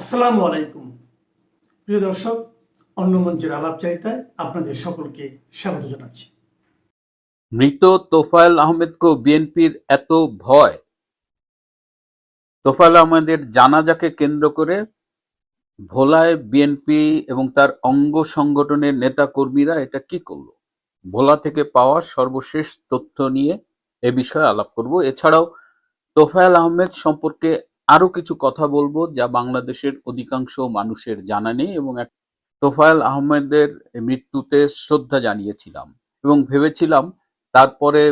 আসসালামু আলাইকুম প্রিয় দর্শক, অন্য মঞ্চের আলাপচারিতায় আপনাদের সকলকে স্বাগত জানাচ্ছি। মৃত তোফায়েল আহমেদকে বিএনপির এত ভয়? তোফায়েল আহমেদের জানাজাকে কেন্দ্র করে ভোলায় বিএনপি এবং তার অঙ্গ সংগঠনের নেতা কর্মীরা এটা কি করলো? ভোলা থেকে পাওয়া সর্বশেষ তথ্য নিয়ে এ বিষয়ে আলাপ করব। এছাড়াও তোফায়েল আহমেদ সম্পর্কে আরো কিছু কথা বলবো যা বাংলাদেশের অধিকাংশ মানুষের জানা নেই, এবং তোফায়েল আহমেদের মৃত্যুতে শ্রদ্ধা জানিয়েছিলাম এবং ভেবেছিলাম তারপরে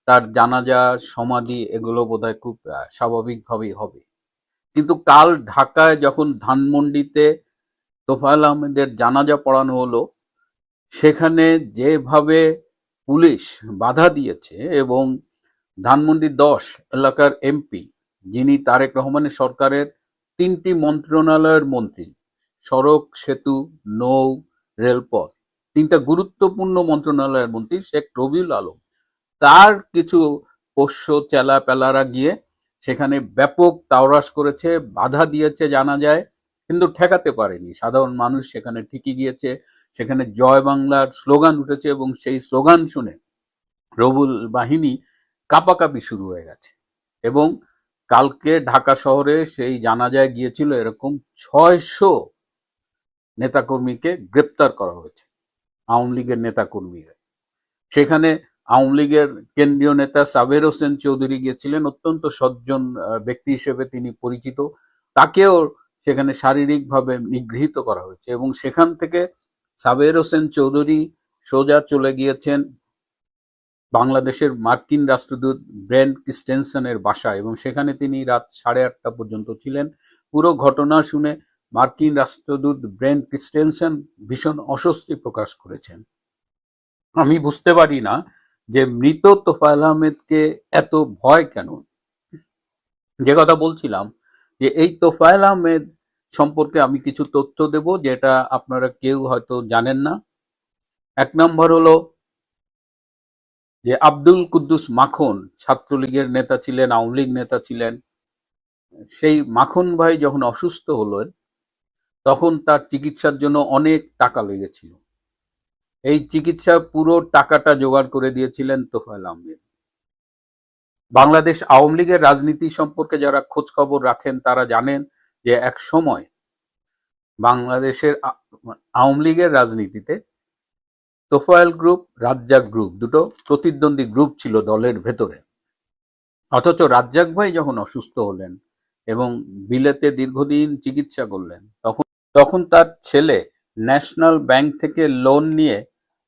তার জানাজা, সমাধি এগুলো বোধহয় খুব স্বাভাবিকভাবেই হবে। কিন্তু কাল ঢাকায় যখন ধানমন্ডিতে তোফায়েল আহমেদের জানাজা পড়ানো হলো, সেখানে যেভাবে পুলিশ বাধা দিয়েছে এবং ধানমন্ডি 10 এলাকার এমপি, যিনি তারেক রহমানের সরকারের 3টি মন্ত্রণালয়ের মন্ত্রী, সড়ক, সেতু, নৌ, রেলপথ, 3টা গুরুত্বপূর্ণ মন্ত্রণালয়ের মন্ত্রী শেখ রবিউল আলম, তার কিছু পোষ্য চেলা পেলারা গিয়ে সেখানে ব্যাপক তাওরাশ করেছে, বাধা দিয়েছে জানা যায়, কিন্তু ঠেকাতে পারেনি। সাধারণ মানুষ সেখানে ঠিকই গিয়েছে, সেখানে জয় বাংলার স্লোগান উঠেছে এবং সেই স্লোগান শুনে রবুল বাহিনী কাঁপাকাঁপি শুরু হয়ে গেছে। এবং কালকে ঢাকা শহরে সেই জানাজায় গিয়েছিল এরকম 600 নেতাকর্মীকে গ্রেপ্তার করা হয়েছে, আওয়ামী লীগের নেতাকর্মীরা। সেখানে আওয়ামী লীগের কেন্দ্রীয় নেতা সাবের হোসেন চৌধুরী গিয়েছিলেন, অত্যন্ত সজ্জন ব্যক্তি হিসেবে তিনি পরিচিত। তাকেও সেখানে শারীরিকভাবে নিগৃহীত করা হয়েছে এবং সেখান থেকে সাবের হোসেন চৌধুরী সোজা চলে গিয়েছেন বাংলাদেশের মার্কিন রাষ্ট্রদূত ব্রেন ক্রিস্টেনসনের বাসায় এবং সেখানে তিনি রাত 8:30 পর্যন্ত ছিলেন। পুরো ঘটনা শুনে মার্কিন রাষ্ট্রদূত ব্রেন ক্রিস্টেনসন ভীষণ অস্বস্তি প্রকাশ করেছেন। আমি বুঝতে পারি না যে মৃত তোফায়েল আহমেদকে এত ভয় কেন। যে কথা বলছিলাম, যে এই তোফায়েল আহমেদ সম্পর্কে আমি কিছু তথ্য দেব যেটা আপনারা কেউ হয়তো জানেন না। 1 নম্বর হলো যে আব্দুল কুদ্দুস মাখন ছাত্রলীগের নেতা ছিলেন, আওয়ামী লীগ নেতা ছিলেন। সেই মাখন ভাই যখন অসুস্থ হলেন তখন তার চিকিৎসার জন্য অনেক টাকা লেগেছিল। এই চিকিৎসা পুরো টাকাটা জোগাড় করে দিয়েছিলেন তোফায়েল আহমেদ। বাংলাদেশ আওয়ামী লীগের রাজনীতি সম্পর্কে যারা খোঁজ খবর রাখেন তারা জানেন যে এক সময় বাংলাদেশের আওয়ামী লীগের রাজনীতিতে তোফায়েল গ্রুপ, রাজ্জাক গ্রুপ, দুটো প্রতিদ্বন্দ্বী গ্রুপ ছিল দলের ভেতরে। অথচ রাজ্জাক ভাই যখন অসুস্থ হলেন এবং বিলেতে দীর্ঘদিন চিকিৎসা করলেন, তখন তার ছেলে ন্যাশনাল ব্যাংক থেকে লোন নিয়ে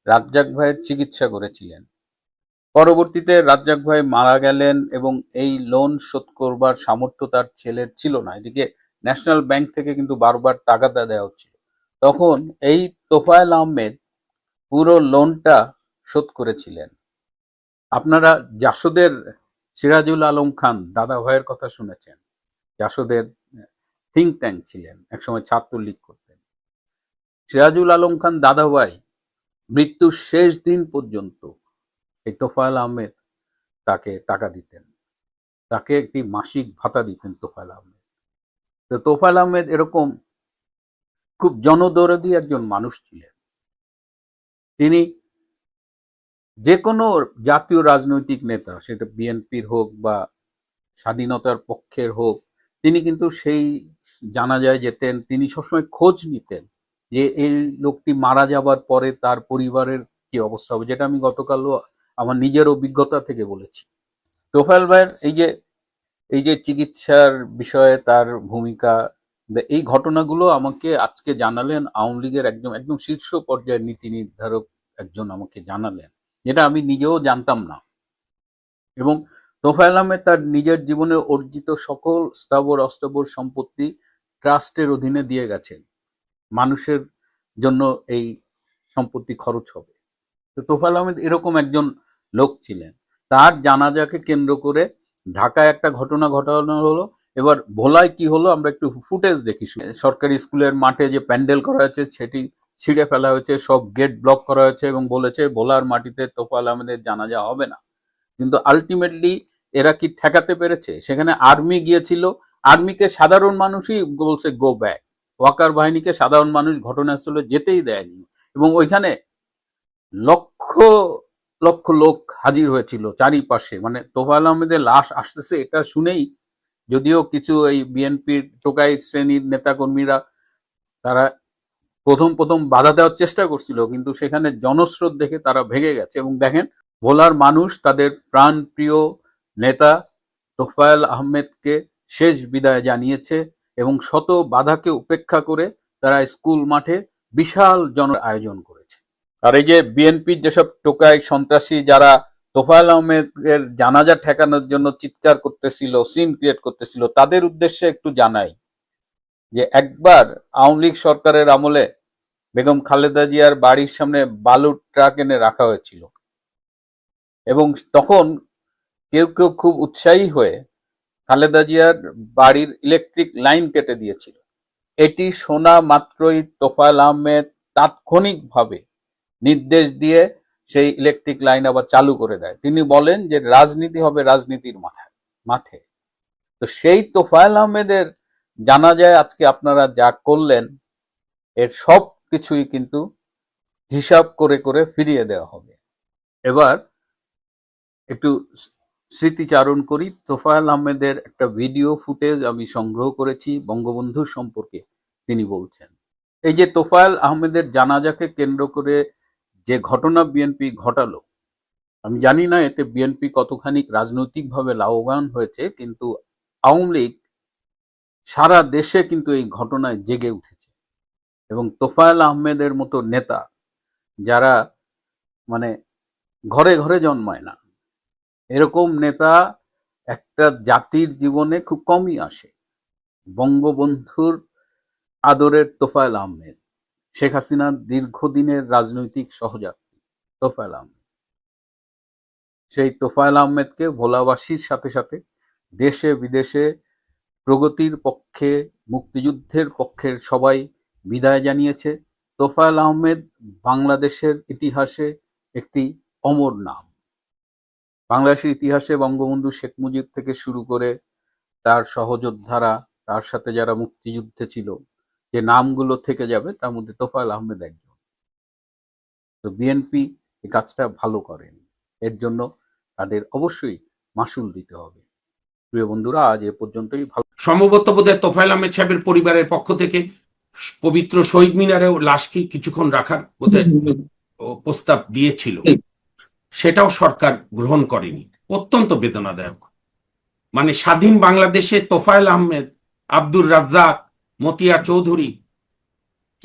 রাজ্জাক ভাইয়ের চিকিৎসা করেছিলেন। পরবর্তীতে রাজ্জাক ভাই মারা গেলেন এবং এই লোন শোধ করবার সামর্থ্য তার ছেলের ছিল না। এদিকে ন্যাশনাল ব্যাংক থেকে কিন্তু বারবার টাকাটা দেওয়া হচ্ছিল। তখন এই তোফায়েল আহমেদ পুরো লোনটা শোধ করেছিলেন। আপনারা জাসদের সিরাজুল আলম খান দাদা ভাইয়ের কথা শুনেছেন। জাসদের থিঙ্ক ট্যাঙ্ক ছিলেন, একসময় ছাত্রলীগ করতেন। সিরাজুল আলম খান দাদা ভাই মৃত্যুর শেষ দিন পর্যন্ত এই তোফায়েল আহমেদ তাকে টাকা দিতেন, তাকে একটি মাসিক ভাতা দিতেন তোফায়েল আহমেদ। তো তোফায়েল আহমেদ এরকম খুব জনদরদী একজন মানুষ ছিলেন। তিনি যে কোনো জাতীয় রাজনৈতিক নেতা, সেটা বিএনপির হোক বা স্বাধীনতার পক্ষের হোক, তিনি কিন্তু সেই জানাজায় যেতেন। তিনি সবসময় খোঁজ নিতেন যে এই লোকটি মারা যাবার পরে তার পরিবারের কি অবস্থা হবে, যেটা আমি গতকালও আমার নিজের অভিজ্ঞতা থেকে বলেছি। তোফায়েল ভাইয়ের এই যে চিকিৎসার বিষয়ে তার ভূমিকা, এই ঘটনাগুলো আমাকে আজকে জানালেন আওয়ামী লীগের একদম শীর্ষ পর্যায়ের নীতি নির্ধারক একজন আমাকে জানালেন, যেটা আমি নিজেও জানতাম না। এবং তোফায়েল আহমেদ তার নিজের জীবনে অর্জিত সকল স্থাবর অস্থাবর সম্পত্তি ট্রাস্টের অধীনে দিয়ে গেছেন, মানুষের জন্য এই সম্পত্তি খরচ হবে। তো তোফায়েল আহমেদ এরকম একজন লোক ছিলেন। তার জানাজাকে কেন্দ্র করে ঢাকায় একটা ঘটনা ঘটানো হলো। এবার ভোলায় কি হলো আমরা একটু ফুটেজ দেখি। সরকারি স্কুলের মাঠে যে প্যান্ডেল করা হয়েছে সেটি ছিঁড়ে ফেলা হয়েছে, সব গেট ব্লক করা হয়েছে এবং বলেছে ভোলার মাটিতে তোফায়েল আহমেদের জানাজা হবে না। কিন্তু আলটিমেটলি এরা কি ঠেকাতে পেরেছে? সেখানে আর্মি গিয়েছিল, আর্মিকে সাধারণ মানুষই বলছে গো ব্যাক। ওয়াকার বাহিনীকে সাধারণ মানুষ ঘটনাস্থলে যেতেই দেয়নি, এবং ওইখানে লক্ষ লক্ষ লোক হাজির হয়েছিল চারিপাশে। মানে তোফায়েল আহমেদের লাশ আসতেছে এটা শুনেই, যদিও কিছু এই বিএনপির টোকাই শ্রেণীর নেতাকর্মীরা তারা প্রথম প্রথম বাধা দেওয়ার চেষ্টা করছিল, কিন্তু সেখানে জনস্রোত দেখে তারা ভেঙে গেছে। এবং দেখেন, ভোলার মানুষ তাদের প্রাণপ্রিয় নেতা তোফায়েল আহমেদকে শেষ বিদায় জানিয়েছে, এবং শত বাধাকে উপেক্ষা করে তারা স্কুল মাঠে বিশাল আয়োজন করেছে। আর এই যে বিএনপির যেসব টোকাই সন্ত্রাসী যারা তোফায়েল আহমেদের জানাজা ঠেকানোর জন্য চিৎকার করতেছিল, সিন ক্রিয়েট করতেছিল, তাদের উদ্দেশ্যে একটু জানাই যে একবার আওয়ামী লীগ সরকারের আমলে বেগম খালেদা জিয়ার বাড়ির সামনে বালুর ট্রাক এনে রাখা হয়েছিল, এবং তখন কেউ কেউ খুব উৎসাহী হয়ে খালেদা জিয়ার বাড়ির ইলেকট্রিক লাইন কেটে দিয়েছিল। এটি শোনা মাত্রই তোফায়েল আহমেদ তাৎক্ষণিকভাবে নির্দেশ দিয়ে সেই ইলেকট্রিক লাইন আবার চালু করে দেয়। তিনি বলেন যে রাজনীতি হবে রাজনীতির মাঠে। তো সেই তোফায়েল আহমেদের জানাজায় আজকে আপনারা যা করলেন, এর সব কিছুই কিন্তু হিসাব করে করে ফিরিয়ে দেওয়া হবে। এবার একটু স্মৃতিচারণ করি। তোফায়েল আহমেদের একটা ভিডিও ফুটেজ আমি সংগ্রহ করেছি বঙ্গবন্ধু সম্পর্কে। তিনি বলছেন, এই যে তোফায়েল আহমেদের জানাজাকে কেন্দ্র করে যে ঘটনা বিএনপি ঘটালো, আমি জানি না এতে বিএনপি কতখানি রাজনৈতিকভাবে লাভবান হয়েছে, কিন্তু আওয়ামী লীগ সারা দেশে কিন্তু এই ঘটনায় জেগে উঠেছে। এবং তোফায়েল আহমেদের মতো নেতা, যারা মানে ঘরে ঘরে জন্মায় না, এরকম নেতা একটা জাতির জীবনে খুব কমই আসে। বঙ্গবন্ধুর আদরের তোফায়েল আহমেদ, শেখ হাসিনার দীর্ঘদিনের রাজনৈতিক সহযাত্রী তোফায়েল আহমেদ, সেই তোফায়েল আহমেদকে ভোলাবাসীর সাথে সাথে দেশে বিদেশে প্রগতির পক্ষে, মুক্তিযুদ্ধের পক্ষের সবাই বিদায় জানিয়েছে। তোফায়েল আহমেদ বাংলাদেশের ইতিহাসে একটি অমর নাম। বাংলাদেশের ইতিহাসে বঙ্গবন্ধু শেখ মুজিব থেকে শুরু করে তার সহযোদ্ধারা, তার সাথে যারা মুক্তিযুদ্ধে ছিল, যে নামগুলো থেকে যাবে তার মধ্যে তোফায়েল আহমেদ একজন। তো বিএনপি এই কাজটা ভালো করেনি, এর জন্য তাদের অবশ্যই মাসুল দিতে হবে। প্রিয় বন্ধুরা, আজ এ পর্যন্তই। ভালো, সম্ভবত বোধহয় তোফায়েল আহমেদ সাহেবের পরিবারের পক্ষ থেকে পবিত্র শহীদ মিনারেও লাশকে কিছুক্ষণ রাখার বোধহয় প্রস্তাব দিয়েছিল, সেটাও সরকার গ্রহণ করেনি। অত্যন্ত বেদনাদায়ক। মানে স্বাধীন বাংলাদেশে তোফায়েল আহমেদ, আব্দুর রাজ্জাক, মতিয়া চৌধুরী,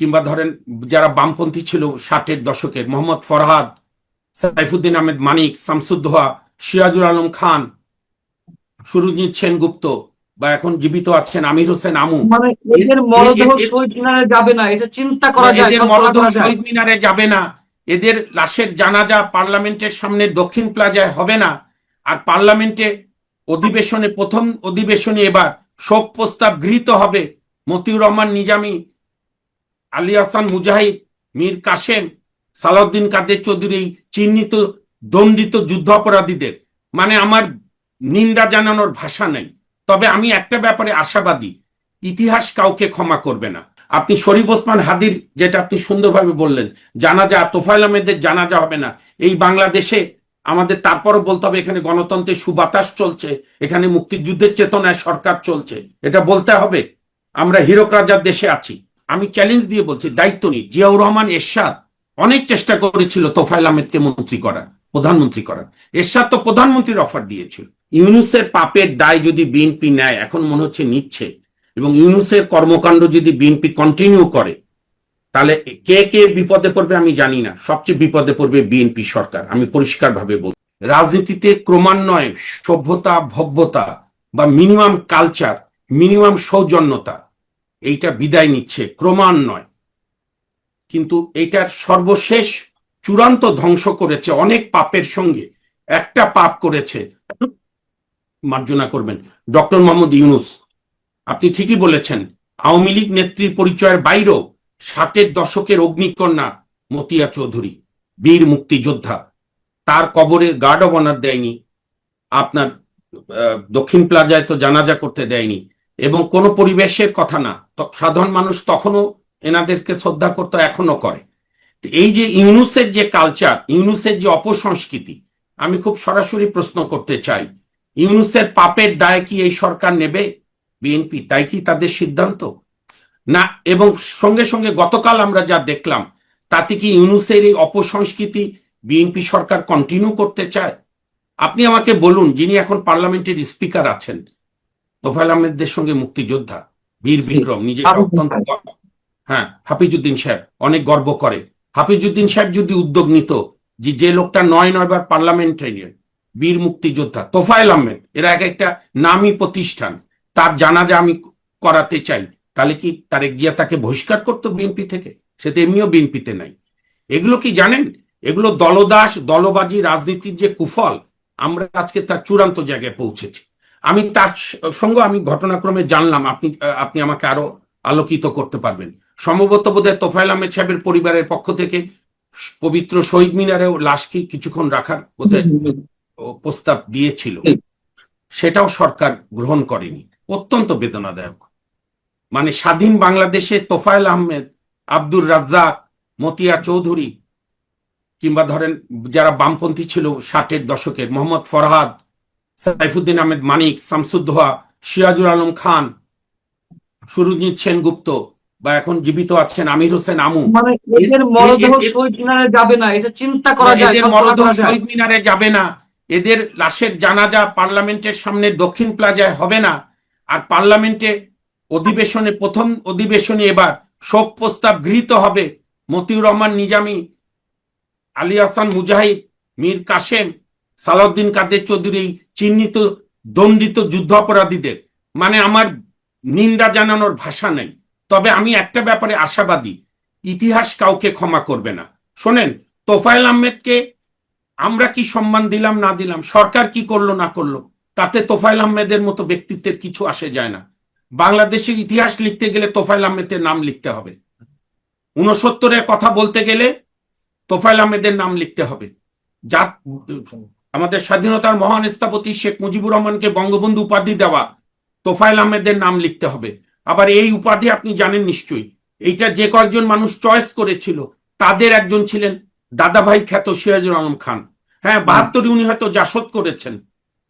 কিংবা ধরেন যারা বামপন্থী ছিল 60-এর দশকের, মোহাম্মদ ফরহাদ, সাইফুদ্দিন আহমেদ মানিক, শামসুদ্দোহা, সিরাজুল আলম খান, সুরজিৎ সেনগুপ্ত, বা এখন জীবিত আছেন আমির হোসেন আমু, মানে এদের মরদেহ শহীদ মিনারে যাবে না, এটা চিন্তা করা যায়? এদের মরদেহ শহীদ মিনারে যাবে না, এদের লাশের জানাজা পার্লামেন্টের সামনে দক্ষিণ প্লাজায় হবে না। আর পার্লামেন্টে অধিবেশনে, প্রথম অধিবেশনে এবার শোক প্রস্তাব গৃহীত হবে মতিউর রহমান নিজামী, আলী হাসান মুজাহিদ, মীর কাসেম, সালাউদ্দিন কাদের চৌধুরী, চিহ্নিত দণ্ডিত যুদ্ধাপরাধীদের। মানে আমার নিন্দা জানানোর ভাষা নেই। তবে আমি একটা ব্যাপারে আশাবাদী, ইতিহাস কাউকে ক্ষমা করবে না। আপনি শরীফ ওসমান হাদির, যেটা আপনি সুন্দরভাবে বললেন, জানাজা, তোফায়েল আহমেদের জানাজা হবে না এই বাংলাদেশে। আমাদের তারপরও বলতে হবে এখানে গণতন্ত্রের সুবাতাস চলছে, এখানে মুক্তিযুদ্ধের চেতনায় সরকার চলছে, এটা বলতে হবে। আমরা হীরক রাজার দেশে আছি। আমি চ্যালেঞ্জ দিয়ে বলছি, দায়িত্ব নিই। জিয়াউর রহমান এরশাদ অনেক চেষ্টা করেছিল তোফায়েল আহমেদকে মন্ত্রী করার, প্রধানমন্ত্রী করার। এরশাদ তো প্রধানমন্ত্রীর অফার দিয়েছিল। ইউনূসের পাপের দায় যদি বিএনপি নেয়, এখন মনে হচ্ছে নিচ্ছে, এবং ইউনূসের কর্মকাণ্ড যদি বিএনপি কন্টিনিউ করে, তাহলে কে কে বিপদে পড়বে আমি জানি না। সবচেয়ে বিপদে পড়বে বিএনপি সরকার, আমি পরিষ্কারভাবে বলছি। রাজনীতিতে ক্রমান্বয়ে সভ্যতা, ভব্যতা বা মিনিমাম কালচার, মিনিমাম সৌজন্যতা, এইটা বিদায় নিচ্ছে ক্রমান্বয়ে। কিন্তু এইটার সর্বশেষ চূড়ান্ত ধ্বংস করেছে অনেক পাপের সঙ্গে একটা পাপ করেছে, মার্জনা করবেন, ডক্টর মোহাম্মদ ইউনূস। আপনি ঠিকই বলেছেন, আওয়ামী লীগ নেত্রীর পরিচয়ের বাইরেও 60-এর দশকের অগ্নিকন্যা মতিয়া চৌধুরী, বীর মুক্তিযোদ্ধা, তার কবরে গার্ড অব অনার দেয়নি, আপনার দক্ষিণ প্লাজায় তো জানাজা করতে দেয়নি, এবং কোনো পরিবেশের কথা না, সাধারণ মানুষ তখনও এনাদেরকে শ্রদ্ধা করতো, এখনো করে। এই যে ইউনূসের যে কালচার, ইউনূসের যে অপসংস্কৃতি, আমি খুব সরাসরি প্রশ্ন করতে চাই, ইউনূসের পাপের দায় কি এই সরকার নেবে? বিএনপি তাই কি তাদের সিদ্ধান্ত না? এবং সঙ্গে সঙ্গে গতকাল আমরা যা দেখলাম, তাতে কি ইউনূসের এই অপসংস্কৃতি বিএনপি সরকার কন্টিনিউ করতে চায়? আপনি আমাকে বলুন, যিনি এখন পার্লামেন্টের স্পিকার আছেন, তোফায়েল আহমেদের সঙ্গে মুক্তিযোদ্ধা, বীর বিক্রম, নিজেকে অত্যন্ত, হ্যাঁ, হাফিজউদ্দিন সাহেব অনেক গর্ব করে। হাফিজউদ্দিন সাহেব যদি উদ্যোগ নিত যে লোকটা 9বার পার্লামেন্টারিয়ান, বীর মুক্তিযোদ্ধা তোফায়েল আহমেদ, এরা এক একটা নামী প্রতিষ্ঠান, তার জানাজা আমি করাতে চাই, তাহলে কি তারেক জিয়া তাকে বহিষ্কার করতো বিএনপি থেকে? সে তো এমনিও বিএনপিতে নাই। এগুলো কি জানেন? এগুলো দলদাস, দলবাজি রাজনীতির যে কুফল, আমরা আজকে তার চূড়ান্ত জায়গায় পৌঁছেছি। আমি তার সঙ্গে আমি ঘটনাক্রমে জানলাম, আপনি আমাকে আরো আলোকিত করতে পারবেন। সম্ভবত বোধহয় তোফায়েল আহমেদ সাহেবের পরিবারের পক্ষ থেকে পবিত্র শহীদ মিনারেও লাশকে কিছুক্ষণ রাখার বোধহয় প্রস্তাব দিয়েছিল, সেটাও সরকার গ্রহণ করেনি। অত্যন্ত বেদনাদায়ক। মানে স্বাধীন বাংলাদেশে তোফায়েল আহমেদ, আব্দুর রাজ্জাক, মতিয়া চৌধুরী, কিংবা ধরেন যারা বামপন্থী ছিল 60-এর দশকের, মোহাম্মদ ফরহাদ, সাইফুদ্দিন আহমেদ মানিক, শামসুদ্দোহা, সিরাজুল আলম খান, সুরজিৎ সেনগুপ্ত, বা এখন জীবিত আছেন আমির হোসেন আমু, মানে এদের মরদেহ শহীদ মিনারে যাবে না, এটা চিন্তা করা যায়, এদের কল্পনা মরদেহ করা যায়। শহীদ মিনারে যাবে না, এদের লাশের জানাজা পার্লামেন্টের সামনে দক্ষিণ প্লাজায় হবে না। আর পার্লামেন্টে অধিবেশনে, প্রথম অধিবেশনে এবার শোক প্রস্তাব গৃহীত হবে মতিউর রহমান নিজামী, আলী হাসান মুজাহিদ, মীর কাসেম, সালাউদ্দিন কাদের চৌধুরী, চিহ্নিত দণ্ডিত যুদ্ধ অপরাধীদের। মানে আমার নিন্দা জানানোর ভাষা নেই। তবে আমি একটা ব্যাপারে আশাবাদী, ইতিহাস কাউকে ক্ষমা করবে না। শোনেন, তোফায়েল আহমেদকে আমরা কি সম্মান দিলাম না দিলাম, সরকার কি করলো না করলো, তাতে তোফায়েল আহমেদের মতো ব্যক্তিত্বের কিছু আসে যায় না। বাংলাদেশের ইতিহাস লিখতে গেলে তোফায়েল আহমেদের নাম লিখতে হবে। 69-এর কথা বলতে গেলে তোফায়েল আহমেদের নাম লিখতে হবে। যা আমাদের স্বাধীনতার মহান স্থপতি শেখ মুজিবুর রহমানকে বঙ্গবন্ধু উপাধি দেওয়া, তোফায়েল আহমেদের নাম লিখতে হবে। আবার এই উপাধি আপনি জানেন নিশ্চয়ই, এইটা যে কয়েকজন মানুষ চয়েস করেছিল, তাদের একজন ছিলেন দাদাভাই খ্যাত সিরাজুল আলম খান। হ্যাঁ, 72-এ উনি হয়তো জাসদ করেছেন,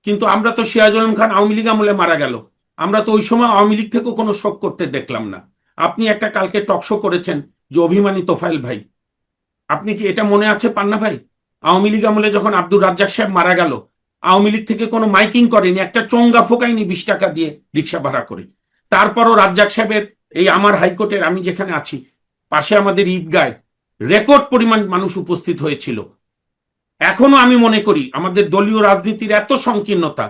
কিন্তু আমরা তো সিরাজুল আলম খান আওয়ামী লীগ আমলে মারা গেল, আমরা তো ওই সময় আওয়ামী লীগ থেকেও কোনো শোক করতে দেখলাম না। আপনি একটা কালকে টকশো করেছেন যে অভিমানী তোফায়েল ভাই, আপনি কি এটা মনে আছে পান্না ভাই? আওয়ামী লীগ আমলে যখন আব্দুর রাজ্জাক সাহেব মারা গেল, আওয়ামী লীগ থেকে কোনো মাইকিং করেনি, একটা চোঙ্গা ফোকায়নি 20 টাকা দিয়ে রিক্সা ভাড়া করে। তারপরও রাজ্জাক সাহেবের এই আমার হাইকোর্টের, আমি যেখানে আছি পাশে আমাদের ঈদগায় রেকর্ড পরিমাণ মানুষ উপস্থিত হয়েছিল। এখনো আমি মনে করি আমাদের দলীয় রাজনীতির এত সংকীর্ণতা,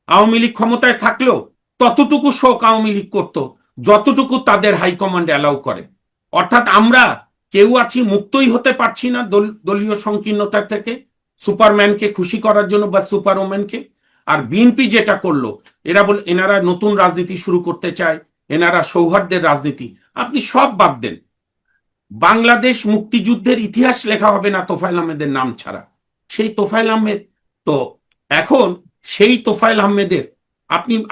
আওয়ামী লীগ ক্ষমতায় থাকলেও ততটুকু শোক আওয়ামী লীগ করত যতটুকু তাদের হাইকমান্ড অ্যালাউ করে। অর্থাৎ আমরা কেউ আছি মুক্তই হতে পারছি না দলীয় সংকীর্ণতা থেকে, সুপারম্যানকে খুশি করার জন্য বা সুপারওম্যানকে। আর বিএনপি যেটা করলো, এনারা নতুন রাজনীতি শুরু করতে চায়, এনারা সৌহার্দ্যের রাজনীতি। আপনি সব বাদ দেন, বাংলাদেশ মুক্তিযুদ্ধের ইতিহাস লেখা হবে না তোফায়েল আহমেদের নাম ছাড়া। সেই তোফায়েল আহমেদ তো এখন, সেই তোফায়েল আহমেদের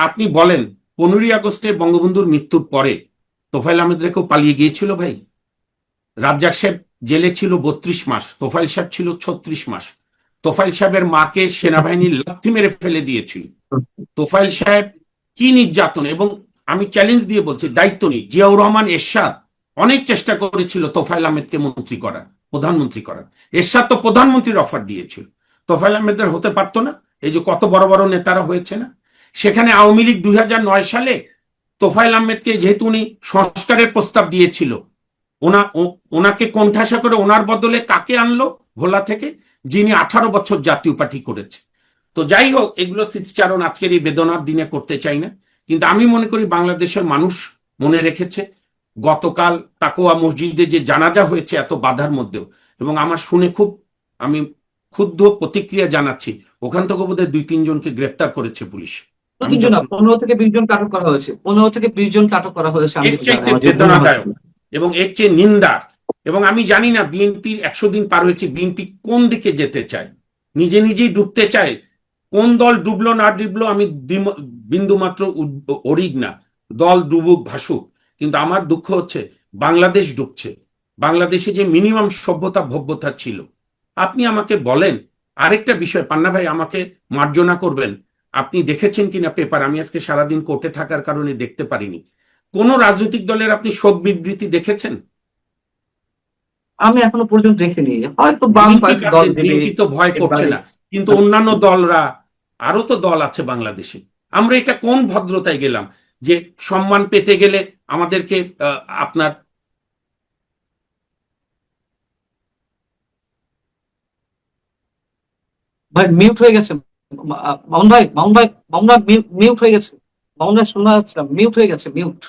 আপনি বলেন 15ই আগস্টে বঙ্গবন্ধুর মৃত্যুর পরে তোফায়েল আহমেদরা কেউ পালিয়ে গিয়েছিল ভাই? রাজ্জাক সাহেব জেলে ছিল 32 মাস, তোফায়েল সাহেব ছিল 36 মাস। তোফায়েল সাহেবের মাকে সেনাবাহিনীর লাথি মেরে ফেলে দিয়েছিল। তোফায়েল সাহেব কি নির্যাতন, এবং আমি চ্যালেঞ্জ দিয়ে বলছি, দায়িত্ব নিই, জিয়াউর রহমান এরশাদ অনেক চেষ্টা করেছিল তোফায়েল আহমেদকে মন্ত্রী করার, প্রধানমন্ত্রী করার। এরশাদ তো প্রধানমন্ত্রীর অফার দিয়েছিল, তোফায়েল আহমেদের হতে পারতো না? এই যে কত বড় বড় নেতারা হয়েছে না। সেখানে আওয়ামী লীগ 2009 সালে তোফায়েল আহমেদকে, যেহেতু উনি সংস্কারের প্রস্তাব দিয়েছিল, ওনাকে কোণঠাসা করে ওনার বদলে কাকে আনলো ভোলা থেকে, যিনি 18 বছর জাতীয় পার্টি করেছে। তো যাই হোক, এগুলো স্মৃতিচারণ আজকের এই বেদনার দিনে করতে চাই না, কিন্তু আমি মনে করি বাংলাদেশের মানুষ মনে রেখেছে। গতকাল তাকোয়া মসজিদে যে জানাজা হয়েছে এত বাধার মধ্যেও, এবং আমার শুনে আমি ক্ষুব্ধ প্রতিক্রিয়া জানাচ্ছি, ওখান থেকে বোধহয় 2-3 জনকে গ্রেপ্তার করেছে পুলিশ। 15 থেকে 20 জন আটক করা হয়েছে, 15 থেকে 20 জন আটক করা হয়েছে। এর চাইতে বেদনাদায়ক এবং এর চেয়ে নিন্দার। এবং আমি জানি না বিএনপির 100 দিন পার হয়েছে, বিএনপি কোন দিকে যেতে চায়, নিজে নিজেই ডুবতে চায়। কোন দল ডুবলো না ডুবলো আমি বিন্দু মাত্র অরিগ না। দল ডুবুক ভাসুক, কিন্তু আমার দুঃখ হচ্ছে বাংলাদেশ ডুবছে। বাংলাদেশে যে মিনিমাম সভ্যতা ভব্যতা ছিল। আপনি আমাকে বলেন আরেকটা বিষয়, পান্না ভাই আমাকে মার্জনা করবেন, আপনি দেখেছেন কিনা পেপার, আমি আজকে সারাদিন কোর্টে থাকার কারণে দেখতে পারিনি, কোন রাজনৈতিক দলের আপনি শোক বিবৃতি দেখেছেন? আমি এখনো পর্যন্ত দেখিনি, হয়তো বাম কয়েকটা দল দেবে। বিএনপি তো ভয় করছে না, কিন্তু অন্যান্য দলরা, আরো তো দল আছে বাংলাদেশে। আমরা এটা কোন ভদ্রতায় গেলাম যে সম্মান পেতে গেলে আমাদেরকে আপনার ভাই মিউট হয়ে গেছে। মামুন ভাই মিউট হয়ে গেছে। মামুন ভাই শোনা যাচ্ছে না, মিউট হয়ে গেছে, মিউট।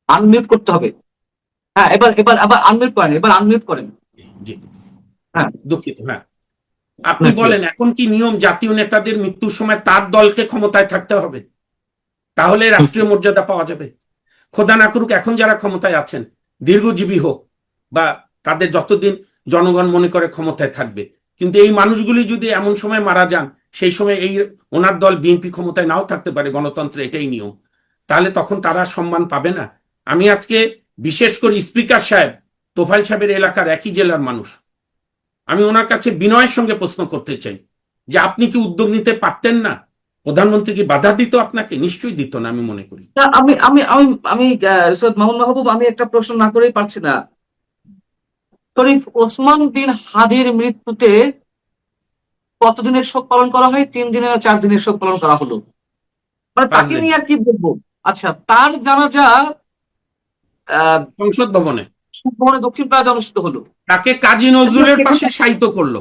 আনমিউট করতে হবে। হ্যাঁ, এবার এবার আবার আনমিউট করেন, এবার আনমিউট করেন। জি হ্যাঁ, দুঃখিত। হ্যাঁ, আপনি বলেন এখন কি নিয়ম জাতীয় নেতাদের মৃত্যুর সময় তার দলকে ক্ষমতায় থাকতে হবে, তাহলে রাষ্ট্রীয় মর্যাদা পাওয়া যাবে? খোদা না করুক এখন যারা ক্ষমতায় আছেন দীর্ঘজীবী হোক, বা তাদের যতদিন জনগণ মনে করে ক্ষমতায় থাকবে, কিন্তু এই মানুষগুলি যদি এমন সময় মারা যান, সেই সময় এই ওনার দল বিএনপি ক্ষমতায় নাও থাকতে পারে, গণতন্ত্রে এটাই নিয়ম, তাহলে তখন তারা সম্মান পাবে না? আমি আজকে বিশেষ করে স্পিকার সাহেব, তোফাইল সাহেবের এলাকার একই জেলার মানুষ, আমি ওনার কাছে বিনয়ের সঙ্গে প্রশ্ন করতে চাই যে আপনি কি উদ্যোগ নিতে পারতেন না? প্রধানমন্ত্রী কি বাধা দিত আপনাকে? নিশ্চয়ই দিত না, আমি মনে করি। না, আমি আমি আমি আমি সৈয়দ মামুন মাহবুব, আমি একটা প্রশ্ন না করেই পারছি না। শরীফ ওসমান বিন হাদির মৃত্যুতে কতদিনের শোক পালন করা হয়? 3 দিনের না 4 দিনের শোক পালন করা হলো? মানে 5 তাকে দিন নিয়ে আর কি বলবো। আচ্ছা, তার জানাজা আহ সংসদ ভবনে ভবনে দক্ষিণ প্লাজা অনুষ্ঠিত হলো। তাকে কাজী নজরুলের পাশে শায়িত করলো।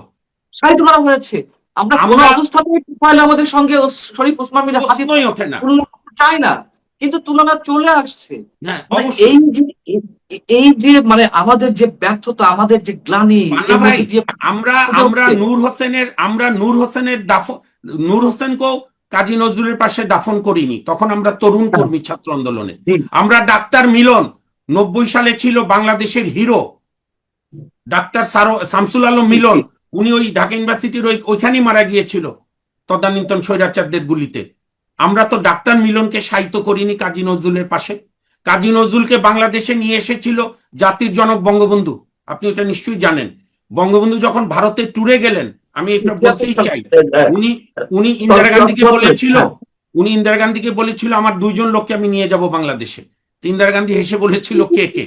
শায়িত করা হয়েছে। আমরা কোন আমরা অবস্থাতেই তোফায়েল আমাদের সঙ্গে শরীফ ওসমান বিন হাদির প্রশ্নই ওঠে না। তুলনা করতে চাই না, কিন্তু তুলনা চলে আসছে। হ্যাঁ, মানে অবশ্যই। এই যে মানে আমাদের যে ব্যর্থতা, আমাদের যে গ্লানি, পান্না এর ভাই, মধ্যে দিয়ে আমরা ফুটে আমরা উঠছে। নূর হোসেনের দাফন, নূর হোসেনকেও কাজী নজরুলের পাশে দাফন করিনি, তখন আমরা তরুণ হ্যাঁ, কর্মী ছাত্র আন্দোলনে। জি, আমরা ডাক্তার মিলন 90 সালে ছিল বাংলাদেশের হিরো, ডাক্তার শামসুল আলম মিলন, জি। উনি ওই ঢাকা ইউনিভার্সিটির ওইখানেই মারা গিয়েছিল তদানীন্তন স্বৈরাচারদের গুলিতে। আমরা তো ডাক্তার মিলনকে শায়িত করিনি কাজী নজরুলের পাশে। কাজী নজরুলকে বাংলাদেশে নিয়ে এসেছিল জাতির জনক বঙ্গবন্ধু, আপনি এটা নিশ্চয়ই জানেন। বঙ্গবন্ধু যখন ভারতে ট্যুরে গেলেন, আমি এটা বলতেই চাই, উনি উনি ইন্দিরা গান্ধীকে বলেছিল, আমার 2 জন লোককে আমি নিয়ে যাব বাংলাদেশে। তো ইন্দিরা গান্ধী হেসে বলেছিল কে কে?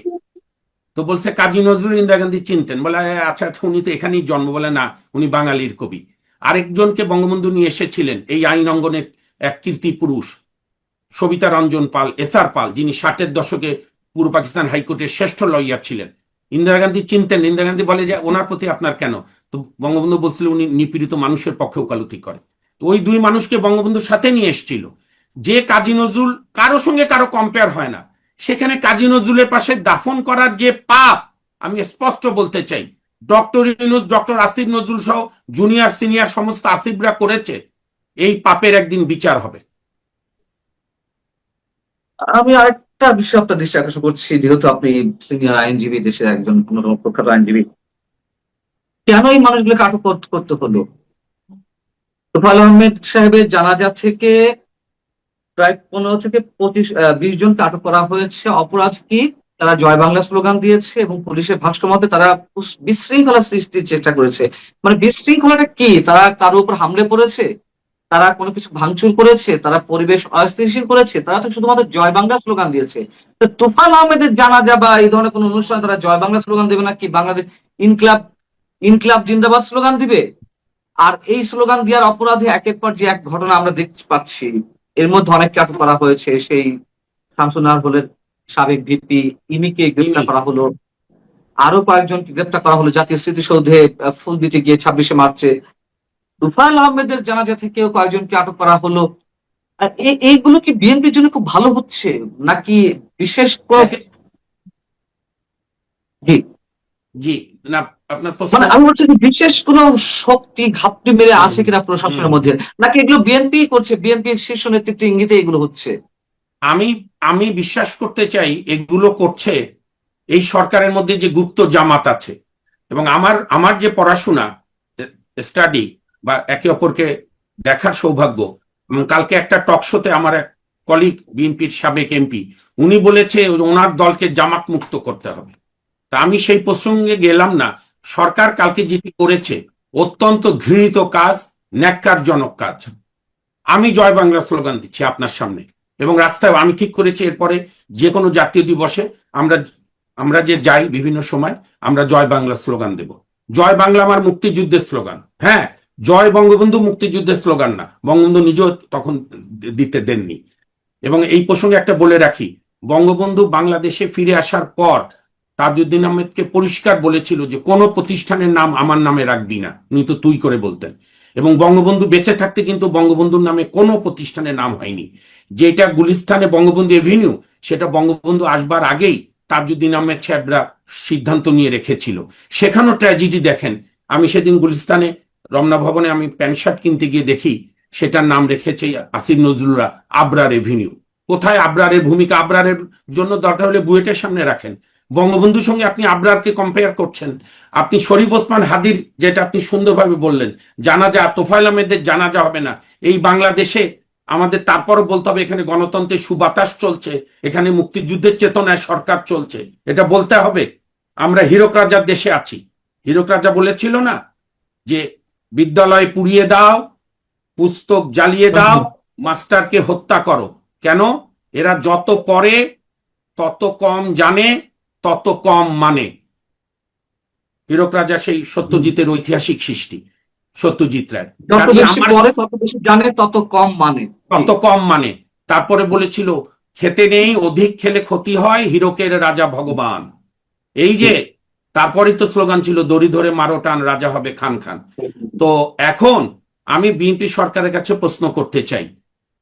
তো বলছে কাজী নজরুল ইন্দিরা গান্ধী চিনতেন। বলে আচ্ছা, উনি তো এখানেই জন্ম। বলে না, উনি বাঙালির কবি। আরেকজনকে বঙ্গবন্ধু নিয়ে এসেছিলেন এই আইন অঙ্গনের এক কীর্তি পুরুষ, সবিতা রঞ্জন পাল, এসআর পাল, যিনি 60-এর দশকে পূর্ব পাকিস্তান হাইকোর্টের শ্রেষ্ঠ লয়ার ছিলেন। ইন্দিরা গান্ধী চিনতেন। ইন্দিরা গান্ধী বলে যে ওনার প্রতি আপনার কেন? তো বঙ্গবন্ধু বলছিল উনি নিপীড়িত মানুষের পক্ষে ওকালতি করে। তো ওই 2 মানুষকে বঙ্গবন্ধুর সাথে নিয়ে এসেছিল। যে কাজী নজরুল কারো সঙ্গে কারো কম্পেয়ার হয় না, সেখানে কাজী নজরুলের পাশে দাফন করার যে পাপ, আমি স্পষ্ট বলতে চাই, ডক্টর ইউনূস, ডক্টর আসিফ নজরুল সহ জুনিয়র সিনিয়র সমস্ত আসিফরা করেছে, এই পাপের একদিন বিচার হবে। আমি আরেকটা বিষয় আপনার দৃষ্টি আকর্ষণ করছি, যেহেতু আপনি সিনিয়র আইনজীবী, দেশের একজন অন্যতম প্রখ্যাত আইনজীবী, কেন এই মানুষগুলোকে আটক করতে হলো? তোফায়েল আহমেদ সাহেবের জানাজা থেকে প্রায় 15 থেকে 20 জনকে আটক করা হয়েছে। অপরাধ কি? তারা জয় বাংলা স্লোগান দিয়েছে এবং পুলিশের ভাষ্য মতে তারা বিশৃঙ্খলা সৃষ্টির চেষ্টা করেছে। মানে বিশৃঙ্খলাটা কি? তারা কারো উপর হামলে পড়েছে, তারা কোনো কিছু ভাঙচুর করেছে, তারা পরিবেশ অস্থিতিশীল করেছে? তারা তো শুধুমাত্র জয় বাংলা স্লোগান দিয়েছে। তো তোফায়েল আহমেদের জানাজা বা এই ধরনের কোনো অনুষ্ঠানে তারা জয় বাংলা স্লোগান দেবে নাকি বাংলাদেশ ইনকলাব ইনকলাব জিন্দাবাদ স্লোগান দিবে? আর এই স্লোগান দেওয়ার অপরাধে একের পর যে এক ঘটনা আমরা দেখতে পাচ্ছি। এর মধ্যে অনেককে আটক করা হয়েছে। সেই শামসুন্নাহার হলের সাবেক ভিপি ইমিকে গ্রেপ্তার করা হলো, আরো কয়েকজনকে গ্রেপ্তার করা হলো জাতীয় স্মৃতিসৌধে ফুল দিতে গিয়ে 26শে মার্চে। তোফায়েল আহমেদের জানাজা থেকেও কয়েকজনকে আটক করা হলো। আর এইগুলো কি বিএনপির জন্য খুব ভালো হচ্ছে নাকি বিশেষ জি, জি, না আপনার প্রশ্ন। মানে আমি বলছি যে বিশেষ কোন শক্তি ঘাপটি মেরে আছে কিনা হুম, প্রশাসনের মধ্যে, নাকি এগুলো বিএনপি করছে, বিএনপির শীর্ষ নেতৃত্ব ইঙ্গিতে এগুলো হচ্ছে? আমি আমি বিশ্বাস করতে চাই এগুলো করছে এই সরকারের মধ্যে যে গুপ্ত জামাত আছে। এবং আমার আমার যে পড়াশোনা স্টাডি, বা একে অপরকে দেখার সৌভাগ্য। এবং কালকে একটা টক শোতে আমার এক কলিগ বিএনপির সাবেক এমপি উনি বলেছে ওনার দলকে জামাত মুক্ত করতে হবে। তা আমি সেই প্রসঙ্গে গেলাম না। সরকার কালকে যেটি করেছে অত্যন্ত ঘৃণিত কাজ, ন্যাক্কারজনক কাজ। আমি জয় বাংলা স্লোগান দিচ্ছি আপনার সামনে, এবং রাস্তায় আমি ঠিক করেছি এরপরে যে কোনো জাতীয় দিবসে আমরা যে যাই বিভিন্ন সময় আমরা জয় বাংলা স্লোগান দেব। জয় বাংলা আমার মুক্তিযুদ্ধের স্লোগান। হ্যাঁ, জয় বঙ্গবন্ধু মুক্তিযুদ্ধের স্লোগান না, বঙ্গবন্ধু নিজেও তখন দিতে দেননি। এবং এই প্রসঙ্গে একটা বলে রাখি, বঙ্গবন্ধু বাংলাদেশে ফিরে আসার পর তাজউদ্দিন আহমেদকে পরিষ্কার বলেছিল যে কোনো প্রতিষ্ঠানের নাম আমার নামে রাখবি না, উনি তো তুই করে বলতেন। এবং বঙ্গবন্ধু বেঁচে থাকতে কিন্তু বঙ্গবন্ধুর নামে কোনো প্রতিষ্ঠানের নাম হয়নি। যেটা গুলিস্তানে বঙ্গবন্ধু এভিনিউ, সেটা বঙ্গবন্ধু আসবার আগেই তাজউদ্দিন আহমেদ সাহেবরা সিদ্ধান্ত নিয়ে রেখেছিল। সেখানেও ট্র্যাজেডি দেখেন। আমি সেদিন গুলিস্তানে রমনা ভবনে আমি প্যান্ট শার্ট কিনতে গিয়ে দেখি সেটার নাম রেখেছে আসিফ নজরুলরা আবরার এভিনিউ। কোথায় আবরারের ভূমিকা? আবরারের জন্য দরকার হলে বুয়েটের সামনে রাখেন। বঙ্গবন্ধুর সঙ্গে আপনি আবরারকে কম্পেয়ার করছেন। আপনি শরীফ ওসমান হাদির, যেটা আপনি সুন্দরভাবে বললেন, জানাজা, তোফায়েল আহমেদের জানাজা হবে না এই বাংলাদেশে, আমাদের তারপরও বলতে হবে এখানে গণতন্ত্রের সুবাতাস চলছে, এখানে মুক্তিযুদ্ধের চেতনায় সরকার চলছে, এটা বলতে হবে। আমরা হীরক রাজার দেশে আছি। হীরক রাজা বলেছিল না যে বিদ্যালয় পুড়িয়ে দাও, পুস্তক জ্বালিয়ে দাও, মাস্টারকে হত্যা করো। কেন? এরা যত পড়ে তত কম জানে, তত কম মানে। হীরক রাজা সেই সত্যজিতের ঐতিহাসিক সৃষ্টি, সত্যজিৎ রায়। যত বেশি পড়ে তত বেশি জানে, তত কম মানে। তত কম মানে। তারপরে বলেছিল খেতে নেই, অধিক খেলে ক্ষতি হয়, হীরকের রাজা ভগবান। এই যে তারপরে তো স্লোগান ছিল দড়ি ধরে মারো টান, রাজা হবে খান খান। তো এখন আমি বিএনপি সরকারের কাছে প্রশ্ন করতে চাই।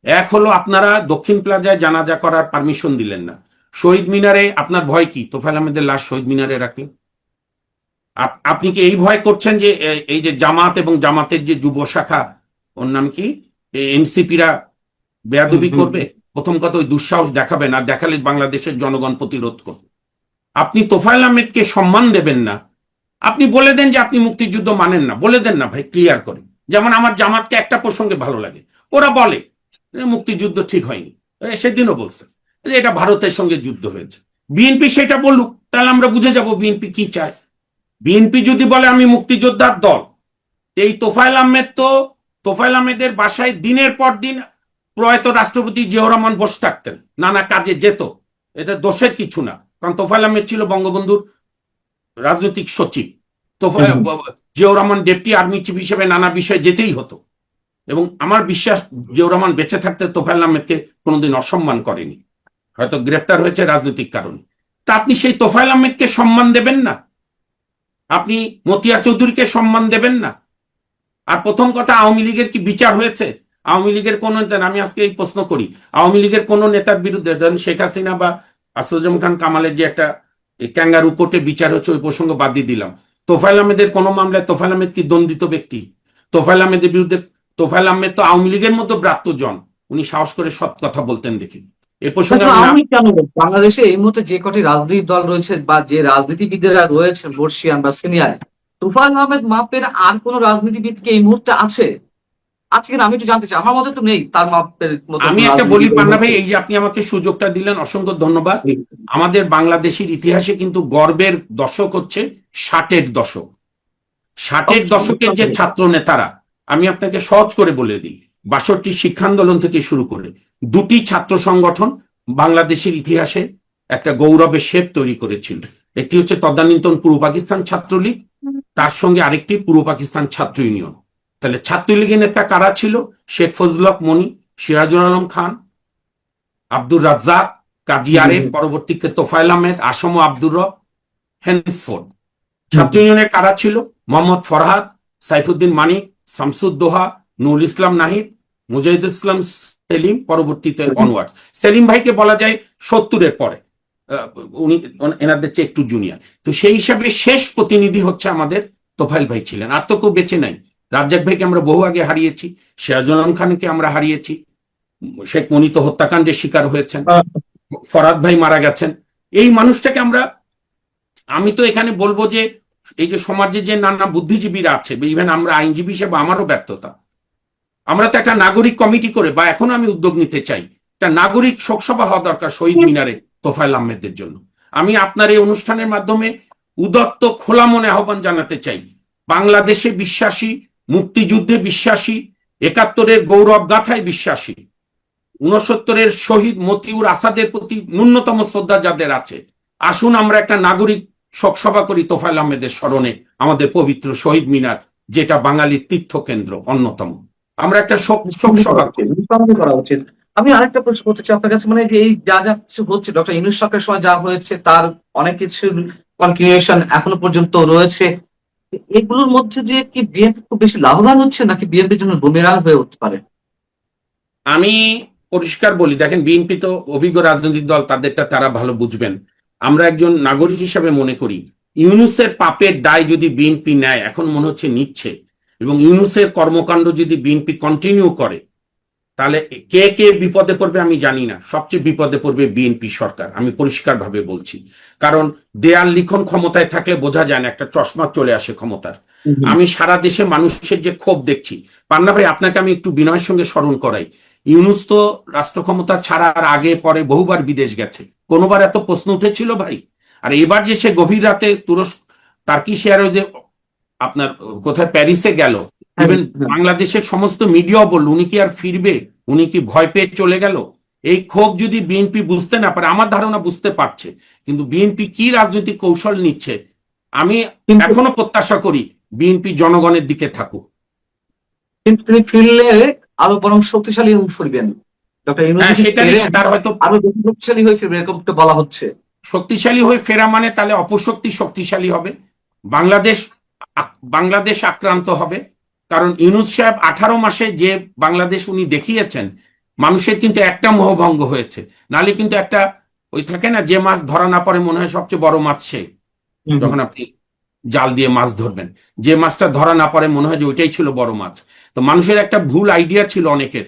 এক হলো, আপনারা দক্ষিণ প্লাজায় জানাজা করার পারমিশন দিলেন না। শহীদ মিনারে আপনার ভয় কি? তোফায়েল আহমেদের লাশ শহীদ মিনারে রাখলেন। আপনি কি এই ভয় করছেন যে এই যে জামাত এবং জামাতের যে যুব শাখা, ওর নাম কি, এনসিপিরা বেয়াদবি করবে? প্রথম কথা, ওই দুঃসাহস দেখাবে না, দেখালে বাংলাদেশের জনগণ প্রতিরোধ করবে। আপনি তোফায়েল আহমেদকে সম্মান দেবেন না, আপনি বলে দেন যে আপনি মুক্তিযুদ্ধ মানেন না, বলে দেন না ভাই, ক্লিয়ার করে। যেমন আমার জামাতকে একটা প্রসঙ্গে ভালো লাগে, ওরা বলে মুক্তিযুদ্ধ ঠিক হয়নি, সেদিনও বলছে যে এটা ভারতের সঙ্গে যুদ্ধ হয়েছে। বিএনপি সেটা বলুক, তাহলে আমরা বুঝে যাব বিএনপি কি চায়। বিএনপি যদি বলে আমি মুক্তিযোদ্ধার দল, এই তোফায়েল আহমেদ তো, তোফায়েল আহমেদের বাসায় দিনের পর দিন প্রয়াত রাষ্ট্রপতি জিয়াউর রহমান বসে থাকতেন, নানা কাজে যেত, এটা দোষের কিছু না। কারণ তোফায়েল আহমেদ ছিল বঙ্গবন্ধুর রাজনৈতিক সচিব। Ziaur Rahman deputy army chief হিসেবে নানা বিষয়ে যেতেই হতো। এবং আমার বিশ্বাস জিয়াউর রহমান বেঁচে থাকতে তোফায়েল আহমেদকে কোনোদিন অসম্মান করেনি, হয়তো গ্রেপ্তার হয়েছে রাজনৈতিক কারণে। তা আপনি সেই তোফায়েল আহমেদকে সম্মান দেবেন না? আপনি মতিয়া চৌধুরীকে সম্মান দেবেন না? আর প্রথম কথা, আওয়ামী লীগের কি বিচার হয়েছে? আওয়ামী লীগের কোন, আমি আজকে এই প্রশ্ন করি, আওয়ামী লীগের কোন নেতার বিরুদ্ধে, ধরেন শেখ হাসিনা বা আসাদুজ্জামান খান কামালের যে একটা ক্যাঙ্গারু কোর্টে বিচার হচ্ছে, ওই প্রসঙ্গ বাদ দিয়ে দিলাম। তোফায়েল আহমেদের কোন মামলায় তোফায়েল আহমেদ কি দণ্ডিত ব্যক্তি? তোফায়েল আহমেদের বিরুদ্ধে, তোফায়েল আহমেদ তো আওয়ামী লীগের মতো ব্রাত্যজন, উনি সাহস করে সৎ কথা বলতেন দেখি। এ প্রসঙ্গে বাংলাদেশে এই মুহূর্তে যে কটি রাজনৈতিক দল রয়েছে বা যে রাজনীতিবিদেরা রয়েছে বর্ষিয়ান বা সিনিয়র, তোফায়েল আহমেদ মাপের আর কোন রাজনীতিবিদ কি এই মুহূর্তে আছে? আজকে আমি একটু জানতে চাই, আমার মতে তো নেই তার মাপের মতো। আমি একটা বলি পান্না ভাই, এই যে আপনি আমাকে সুযোগটা দিলেন, অসংখ্য ধন্যবাদ। আমাদের বাংলাদেশের ইতিহাসে কিন্তু গর্বের দশক হচ্ছে 60-এর দশক। 60-এর দশকের যে ছাত্র নেতারা, আমি আপনাকে সহজ করে বলে দিই, 62 শিক্ষা আন্দোলন থেকে শুরু করে দুটি ছাত্র সংগঠন বাংলাদেশের ইতিহাসে একটা গৌরবের শেপ তৈরি করেছিল। একটি হচ্ছে তদানীন্তন পূর্ব পাকিস্তান ছাত্রলীগ, তার সঙ্গে আরেকটি পূর্ব পাকিস্তান ছাত্র ইউনিয়ন। তাহলে ছাত্রলীগের নেতা কারা ছিল? শেখ ফজলুল হক মনি, সিরাজুল আলম খান, আব্দুর রাজ্জাক, কাজী আরেফ, পরবর্তীতে তোফায়েল আহমেদ, আসম আব্দুর রব, হেন্সফোর্ড। ছাত্র ইউনিয়নের কারা ছিল? মোহাম্মদ ফরহাদ, সাইফুদ্দিন মানিক, শামসুদ্দোহা, নুরুল ইসলাম নাহিদ, মুজাহিদুল ইসলাম সেলিম, পরবর্তীতে অনওয়ার্ডস। সেলিম ভাইকে বলা যায় 70-এর পরে, উনি এনাদের চেয়ে একটু জুনিয়র। তো সেই হিসাবে শেষ প্রতিনিধি হচ্ছে আমাদের তোফায়েল ভাই ছিলেন। আর তো কেউ বেঁচে নাই। রাজ্জাক ভাইকে আমরা বহু আগে হারিয়েছি, সিরাজুল আলম খানকে আমরা হারিয়েছি, শেখ মনি তো হত্যাকাণ্ডের শিকার হয়েছেন, ফরহাদ ভাই মারা গেছেন। এই মানুষটাকে আমি তো এখানে বলবো যে এই যে সমাজে যে নানা বুদ্ধিজীবীরা আছে, ইভেন আমরা আইনজীবী হিসেবে আমারও ব্যর্থতা। আমরা তো একটা নাগরিক কমিটি করে, বা এখন আমি উদ্যোগ নিতে চাই, একটা নাগরিক শোকসভা হওয়া দরকার শহীদ মিনারে তোফায়েল আহমেদের জন্য। আমি আপনার এই অনুষ্ঠানের মাধ্যমে উদাত্ত খোলা মনে আহ্বান জানাতে চাই, বাংলাদেশে বিশ্বাসী, মুক্তিযুদ্ধে বিশ্বাসী, ৭১-এর গৌরব গাথায় বিশ্বাসী, ৬৯-এর শহীদ মতিউর আসাদের প্রতি ন্যূনতম শ্রদ্ধা যাদের আছে, আসুন আমরা একটা নাগরিক শোকসভা করি তোফায়েল আহমেদের স্মরণে, আমাদের পবিত্র শহীদ মিনার, যেটা বাঙালির তীর্থকেন্দ্র অন্যতম। আমরা একটা শোকসভা করি। নিঃসন্দেহে করা উচিত। আমি আরেকটা প্রশ্ন করতে চাই আপনার কাছে, মানে যে এই যা যা কিছু হচ্ছে ডক্টর ইউনূস সরকারের সময় যা হয়েছে তার অনেক কিছু কন্টিনিউশন এখনো পর্যন্ত রয়েছে, এগুলোর মধ্যে দিয়ে কি বিএনপি খুব বেশি লাভবান হচ্ছে নাকি বিএনপির জন্য বুমেরাং হয়ে উঠতে পারে? আমি পরিষ্কার বলি, দেখেন বিএনপি তো অভিজ্ঞ রাজনৈতিক দল, তাদেরটা তারা ভালো বুঝবেন। আমরা একজন নাগরিক হিসাবে মনে করি ইউনূসের পাপের দায় যদি বিএনপি নেয়, এখন মনে হচ্ছে নিচ্ছে, এবং ইউনূসের কর্মকাণ্ড যদি বিএনপি কন্টিনিউ করে, তাহলে কে কে বিপদে পড়বে আমি জানি না, সবচেয়ে বিপদে পড়বে বিএনপি সরকার, আমি পরিষ্কারভাবে বলছি। কারণ দেয়াল লিখন ক্ষমতায় থাকলে বোঝা যায় না, একটা চশমা চলে আসে ক্ষমতার। আমি সারা দেশে মানুষের যে ক্ষোভ দেখছি, পান্না ভাই আপনাকে আমি একটু বিনয়ের সঙ্গে স্মরণ করাই, ইউনূস তো রাষ্ট্র ক্ষমতা ছাড়ার আগে পরে বহুবার বিদেশ গেছে, কোনোবার এত প্রশ্ন উঠেছিল ভাই? আর এবার যে সে গভীর রাতে তুরস্ক, টার্কিশ এয়ারওয়েজে যে আপনার কোথায় প্যারিসে গেল, ইভেন বাংলাদেশের সমস্ত মিডিয়াও বলল উনি কি আর ফিরবে, উনি কি ভয় পেয়ে চলে গেল? এই ক্ষোভ যদি বিএনপি বুঝতে না পারে, আমার ধারণা বুঝতে পারছে, কিন্তু বিএনপি কি রাজনৈতিক কৌশল নিচ্ছে, আমি এখনো প্রত্যাশা করি বিএনপি জনগণের দিকে থাকুক। কিন্তু তিনি ফিরলে আরো বরং শক্তিশালী হয়ে ফিরবেন, ডক্টর ইউনূস হ্যাঁ, সেটাই, তার হয়তো আরো বেশি শক্তিশালী হয়ে ফিরবে এরকম একটা বলা হচ্ছে। শক্তিশালী হয়ে ফেরা মানে তাহলে অপশক্তি শক্তিশালী হবে, বাংলাদেশ আক্রান্ত হবে। কারণ ইউনূস সাহেব 18 মাসে যে বাংলাদেশ উনি দেখিয়েছেন, মানুষের কিন্তু একটা মোহভঙ্গ হয়েছে, নালে কিন্তু একটা ওই থাকে না, যে মাছ ধরা না পড়ে মনে হয় সবচেয়ে বড় মাছ সে, যখন আপনি জাল দিয়ে মাছ ধরবেন, যে মাছটা ধরা না পড়ে মনে হয় যে ওইটাই ছিল বড় মাছ। তো মানুষের একটা ভুল আইডিয়া ছিল অনেকের,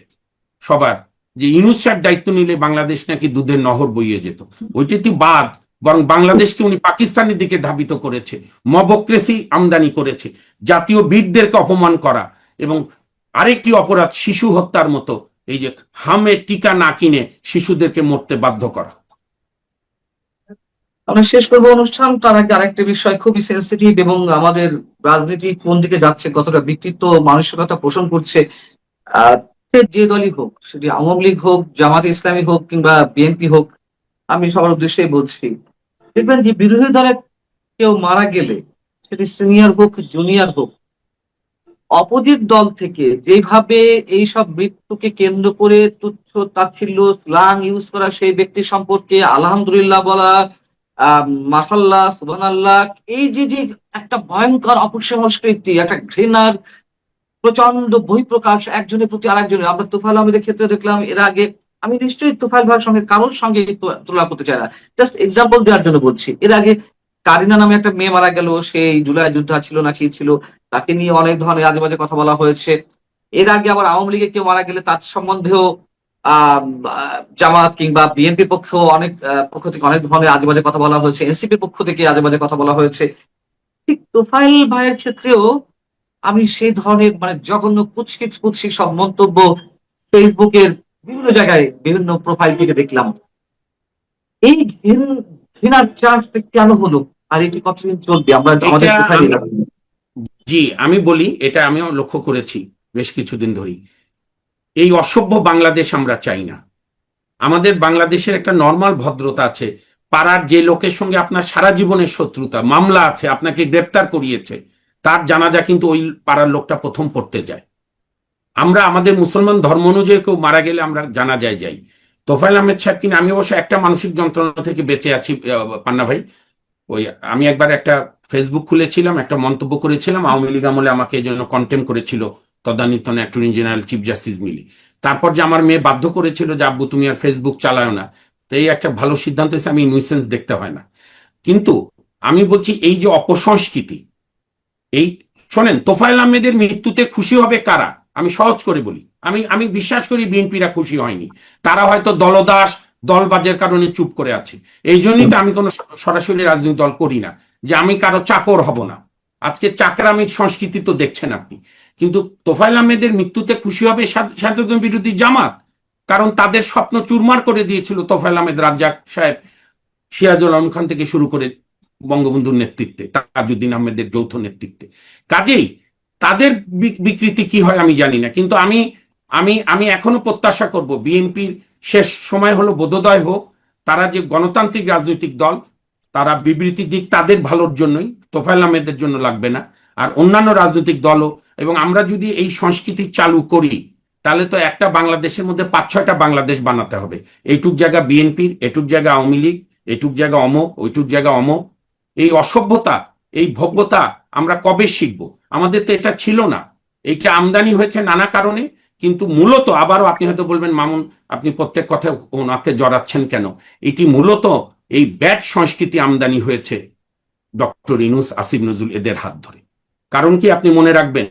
সবার, যে ইউনূস সাহেব দায়িত্ব নিলে বাংলাদেশ নাকি দুধের নহর বইয়ে যেত। ওইটি বাদ, বরং বাংলাদেশকে উনি পাকিস্তানের দিকে ধাবিত করেছে, মবক্রেসি আমদানি করেছে, জাতীয় বীরদেরকে অপমান করা, এবং আরেকটি অপরাধ শিশু হত্যার মতো, এই যে হামে টিকা না কিনে শিশুদেরকে মরতে বাধ্য করা। আমরা শেষ করবো অনুষ্ঠান, তার আগে আরেকটা বিষয় খুবই সেন্সিটিভ, এবং আমাদের রাজনীতি কোন দিকে যাচ্ছে, কতটা বিকৃত মানসিকতা পোষণ করছে, সে যে দলই হোক, সেটি আওয়ামী লীগ হোক, জামাতে ইসলামী হোক, কিংবা বিএনপি হোক, আমি সবার উদ্দেশ্যেই বলছি, দেখবেন যে বিরোধী দলের কেউ মারা গেলে, সেটি সিনিয়র হোক জুনিয়র হোক, অপোজিট দল থেকে যেভাবে এইসব মৃত্যুকে কেন্দ্র করে তুচ্ছ তাচ্ছিল্য স্ল্যাং ইউজ করা, সেই ব্যক্তি সম্পর্কে আলহামদুলিল্লাহ বলা, মাশাল্লাহ সুবহানাল্লাহ, এই যে যে একটা ভয়ঙ্কর অপসংস্কৃতি, একটা ঘৃণার প্রচন্ড বহিঃপ্রকাশ একজনের প্রতি আরেকজনের। আমরা তোফায়েল আহমেদের ক্ষেত্রে দেখলাম এর আগে, আমি নিশ্চয়ই তোফায়েল ভাইয়ের সঙ্গে কারোর সঙ্গে তুলনা করতে চাই না, জাস্ট এক্সাম্পল দেওয়ার জন্য বলছি, এর আগে কারিনা নামে একটা মেয়ে মারা গেল, সেই জুলাই যোদ্ধা ছিল না কি ছিল, তাকে নিয়ে অনেক ধরনের আজে বাজে কথা বলা হয়েছে। এর আগে আবার আওয়ামী লীগের কেউ মারা গেলে তার সম্বন্ধেও জামাত কিংবা বিএনপি পক্ষ অনেক পক্ষ থেকে অনেক ধরনের আজে বাজে কথা বলা হয়েছে, এনসিপি পক্ষ থেকে আজে বাজে কথা বলা হয়েছে। ঠিক তোফায়েল ভাইয়ের ক্ষেত্রেও আমি সেই ধরনের মানে জঘন্য কুৎসিত সব মন্তব্য ফেসবুকের বিভিন্ন জায়গায় বিভিন্ন প্রোফাইল থেকে দেখলাম। এই ঘৃণার চার্জ কেন হলো, আর এটি কতদিন চলবে, আমরা আমাদের কোথায় নিয়ে যাবো? জি, আমি বলি, এটা আমিও লক্ষ্য করেছি বেশ কিছুদিন ধরেই, এই অসভ্য বাংলাদেশ আমরা চাই না। আমাদের বাংলাদেশের একটা নর্মাল ভদ্রতা আছে, পাড়ার যে লোকের সঙ্গে আপনার সারা জীবনের শত্রুতা, মামলা আছে, আপনাকে গ্রেপ্তার করিয়েছে, তার জানাজা কিন্তু ওই পাড়ার লোকটা প্রথম পড়তে যায়। আমরা আমাদের মুসলমান ধর্ম অনুযায়ী কেউ মারা গেলে আমরা জানাজায় যাই। তোফায়েল আহমেদ সাহেব কিনা, আমি অবশ্য একটা মানসিক যন্ত্রণা থেকে বেঁচে আছি পান্না ভাই। ওই আমি একবার একটা ফেসবুক খুলেছিলাম, একটা মন্তব্য করেছিলাম, আওয়ামী লীগ আমলে আমাকে এই জন্য কন্টেম করেছিল তদানীতন অ্যাটর্নি জেনারেল চিফ জাস্টিস মিলি। তারপর যে আমার মেয়ে বাধ্য করেছিল যে আব্বু তুমি আর ফেসবুক চালাও না, তো এই একটা ভালো সিদ্ধান্ত এসে আমি নিউসেন্স দেখতে হয় না। কিন্তু আমি বলছি এই যে অপসংস্কৃতি, এই শোনেন, তোফায়েল আহমেদের মৃত্যুতে খুশি হবে কারা, আমি সহজ করে বলি, আমি বিশ্বাস করি বিএনপিরা খুশি হয়নি, তারা হয়তো দলদাস দলবাজের কারণে চুপ করে আছে। এই জন্যই তো আমি কোনো সরাসরি রাজনৈতিক দল করি না, যে আমি কারো চাকর হব না। আজকে চাকরামির সংস্কৃতি তো দেখছেন আপনি। কিন্তু তোফায়েল আহমেদের মৃত্যুতে খুশি হবে স্বাধীনতা বিরোধী জামাত, কারণ তাদের স্বপ্ন চুরমার করে দিয়েছিল তোফায়েল আহমেদ, রাজ্জাক সাহেব, সিরাজুল আলম খান থেকে শুরু করে বঙ্গবন্ধুর নেতৃত্বে, তাজউদ্দিন আহমেদের যৌথ নেতৃত্বে। কাজেই তাদের বিকৃতি কি হয় আমি জানি না, কিন্তু আমি আমি আমি এখনো প্রত্যাশা করব বিএনপির শেষ সময় হলো বোধোদয় হোক। তারা যে গণতান্ত্রিক রাজনৈতিক দল, তারা বিবৃতি দিক তাদের ভালোর জন্যই, তোফায়েল আহমেদের জন্য লাগবে না। আর অন্যান্য রাজনৈতিক দলও, এবং আমরা যদি এই সংস্কৃতি চালু করি তাহলে তো একটা বাংলাদেশের মধ্যে 5-6টা বাংলাদেশ বানাতে হবে। এইটুক জায়গা বিএনপির, এটুক জায়গা আওয়ামী লীগ, এটুক জায়গা অমক, ওইটুক জায়গা অমক। এই অসভ্যতা, এই ভব্যতা আমরা কবে শিখব? আমাদের তো এটা ছিল না। এইটা আমদানি হয়েছে নানা কারণে, কিন্তু মূলত আবারও আপনি হয়তো বলবেন মামুন আপনি প্রত্যেক কথায় ওনাকে জড়াচ্ছেন কেন, এটি মূলত এই ব্যাড সংস্কৃতি আমদানি হয়েছে ডক্টর ইউনূস, আসিফ নজরুল এদের হাত ধরে। কারণ কি আপনি মনে রাখবেন,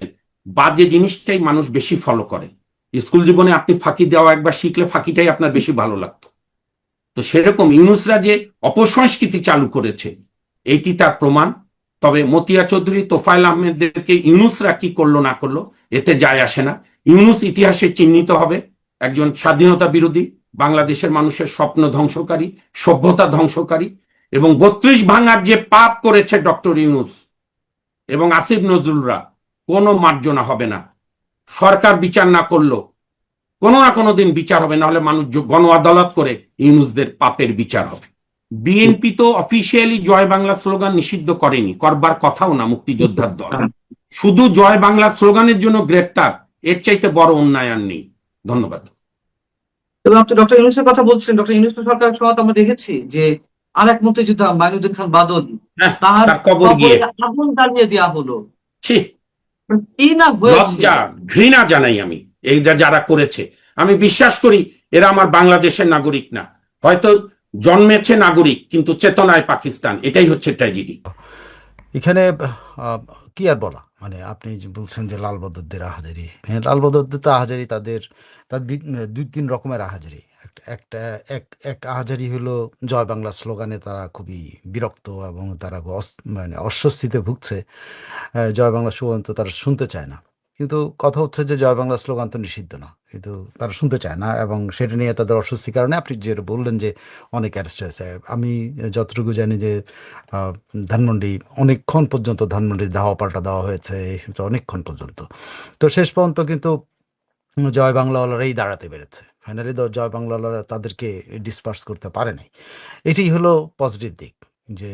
বাজে জিনিসটাই মানুষ বেশি ফলো করে। স্কুল জীবনে আপনি ফাঁকি দেওয়া একবার শিখলে ফাঁকিটাই আপনার বেশি ভালো লাগতো। তো সেরকম ইউনূসরা যে অপসংস্কৃতি চালু করেছে এইটি তার প্রমাণ। তবে মতিয়া চৌধুরী, তোফায়েল আহমেদদেরকে ইউনূসরা কি করলো না করলো এতে যায় আসে না। ইউনূস ইতিহাসে চিহ্নিত হবে একজন স্বাধীনতা বিরোধী, বাংলাদেশের মানুষের স্বপ্ন ধ্বংসকারী, সভ্যতা ধ্বংসকারী, এবং 32 ভাঙার যে পাপ করেছে ডক্টর ইউনূস এবং আসিফ নজরুলরা, কোনো মার্জনা হবে না। সরকার বিচার না করলো কোনো না কোনো দিন বিচার হবে, না হলে মানুষ গণ আদালত করে ইউনূসদের পাপের বিচার হবে। বিএনপি তো অফিসিয়ালি জয় বাংলা স্লোগান নিষিদ্ধ করেনি, করবার কথাও না মুক্তিযোদ্ধার দল। শুধু জয় বাংলা স্লোগানের জন্য গ্রেপ্তার, এর চাইতে বড় অন্যায় আর নেই। ধন্যবাদ। এবং আপনি ডক্টর ইউনূসের কথা বলছেন, ডক্টর ইউনূস সরকারের সময় আমরা দেখেছি যে আরেক মুক্তিযোদ্ধা মাইনুদ্দিন খান বাদল, হ্যাঁ, তার তার কবর গিয়ে কবরে আগুন জ্বালিয়ে দেওয়া হলো। ছি, কি না হয়েছে! লজ্জা, ঘৃণা জানাই আমি এই যারা করেছে। আমি বিশ্বাস করি এরা আমার বাংলাদেশের নাগরিক না, হয়তো জন্মেছে নাগরিক কিন্তু চেতনায় পাকিস্তান। এটাই হচ্ছে ট্র্যাজেডি। এখানে কি আর বলা, মানে আপনি যে বলছেন যে লাল বদরদের আহাজারি, হ্যাঁ লাল বদরদের তো আহাজারি, তাদের 2-3 রকমের আহাজারি। একটা এক আহাজারি হলো জয় বাংলা স্লোগানে তারা খুবই বিরক্ত এবং তারা মানে অস্বস্তিতে ভুগছে। জয় বাংলা স্লোগান তো তারা শুনতে চায় না, কিন্তু কথা হচ্ছে যে জয় বাংলা স্লোগান তো নিষিদ্ধ না, কিন্তু তারা শুনতে চায় না এবং সেটা নিয়ে তাদের অস্বস্তির কারণে আপনি যেটা বললেন যে অনেক অ্যারেস্ট হয়েছে। আমি যতটুকু জানি যে ধানমন্ডি অনেকক্ষণ পর্যন্ত ধানমন্ডি ধাওয়া পাল্টা দেওয়া হয়েছে, অনেকক্ষণ পর্যন্ত। তো শেষ পর্যন্ত কিন্তু জয় বাংলাওয়ালারাই দাঁড়াতে পেরেছে। ফাইনালি জয় বাংলাওয়ালারা তাদেরকে ডিসপার্স করতে পারে নাই। এটাই হলো পজিটিভ দিক, যে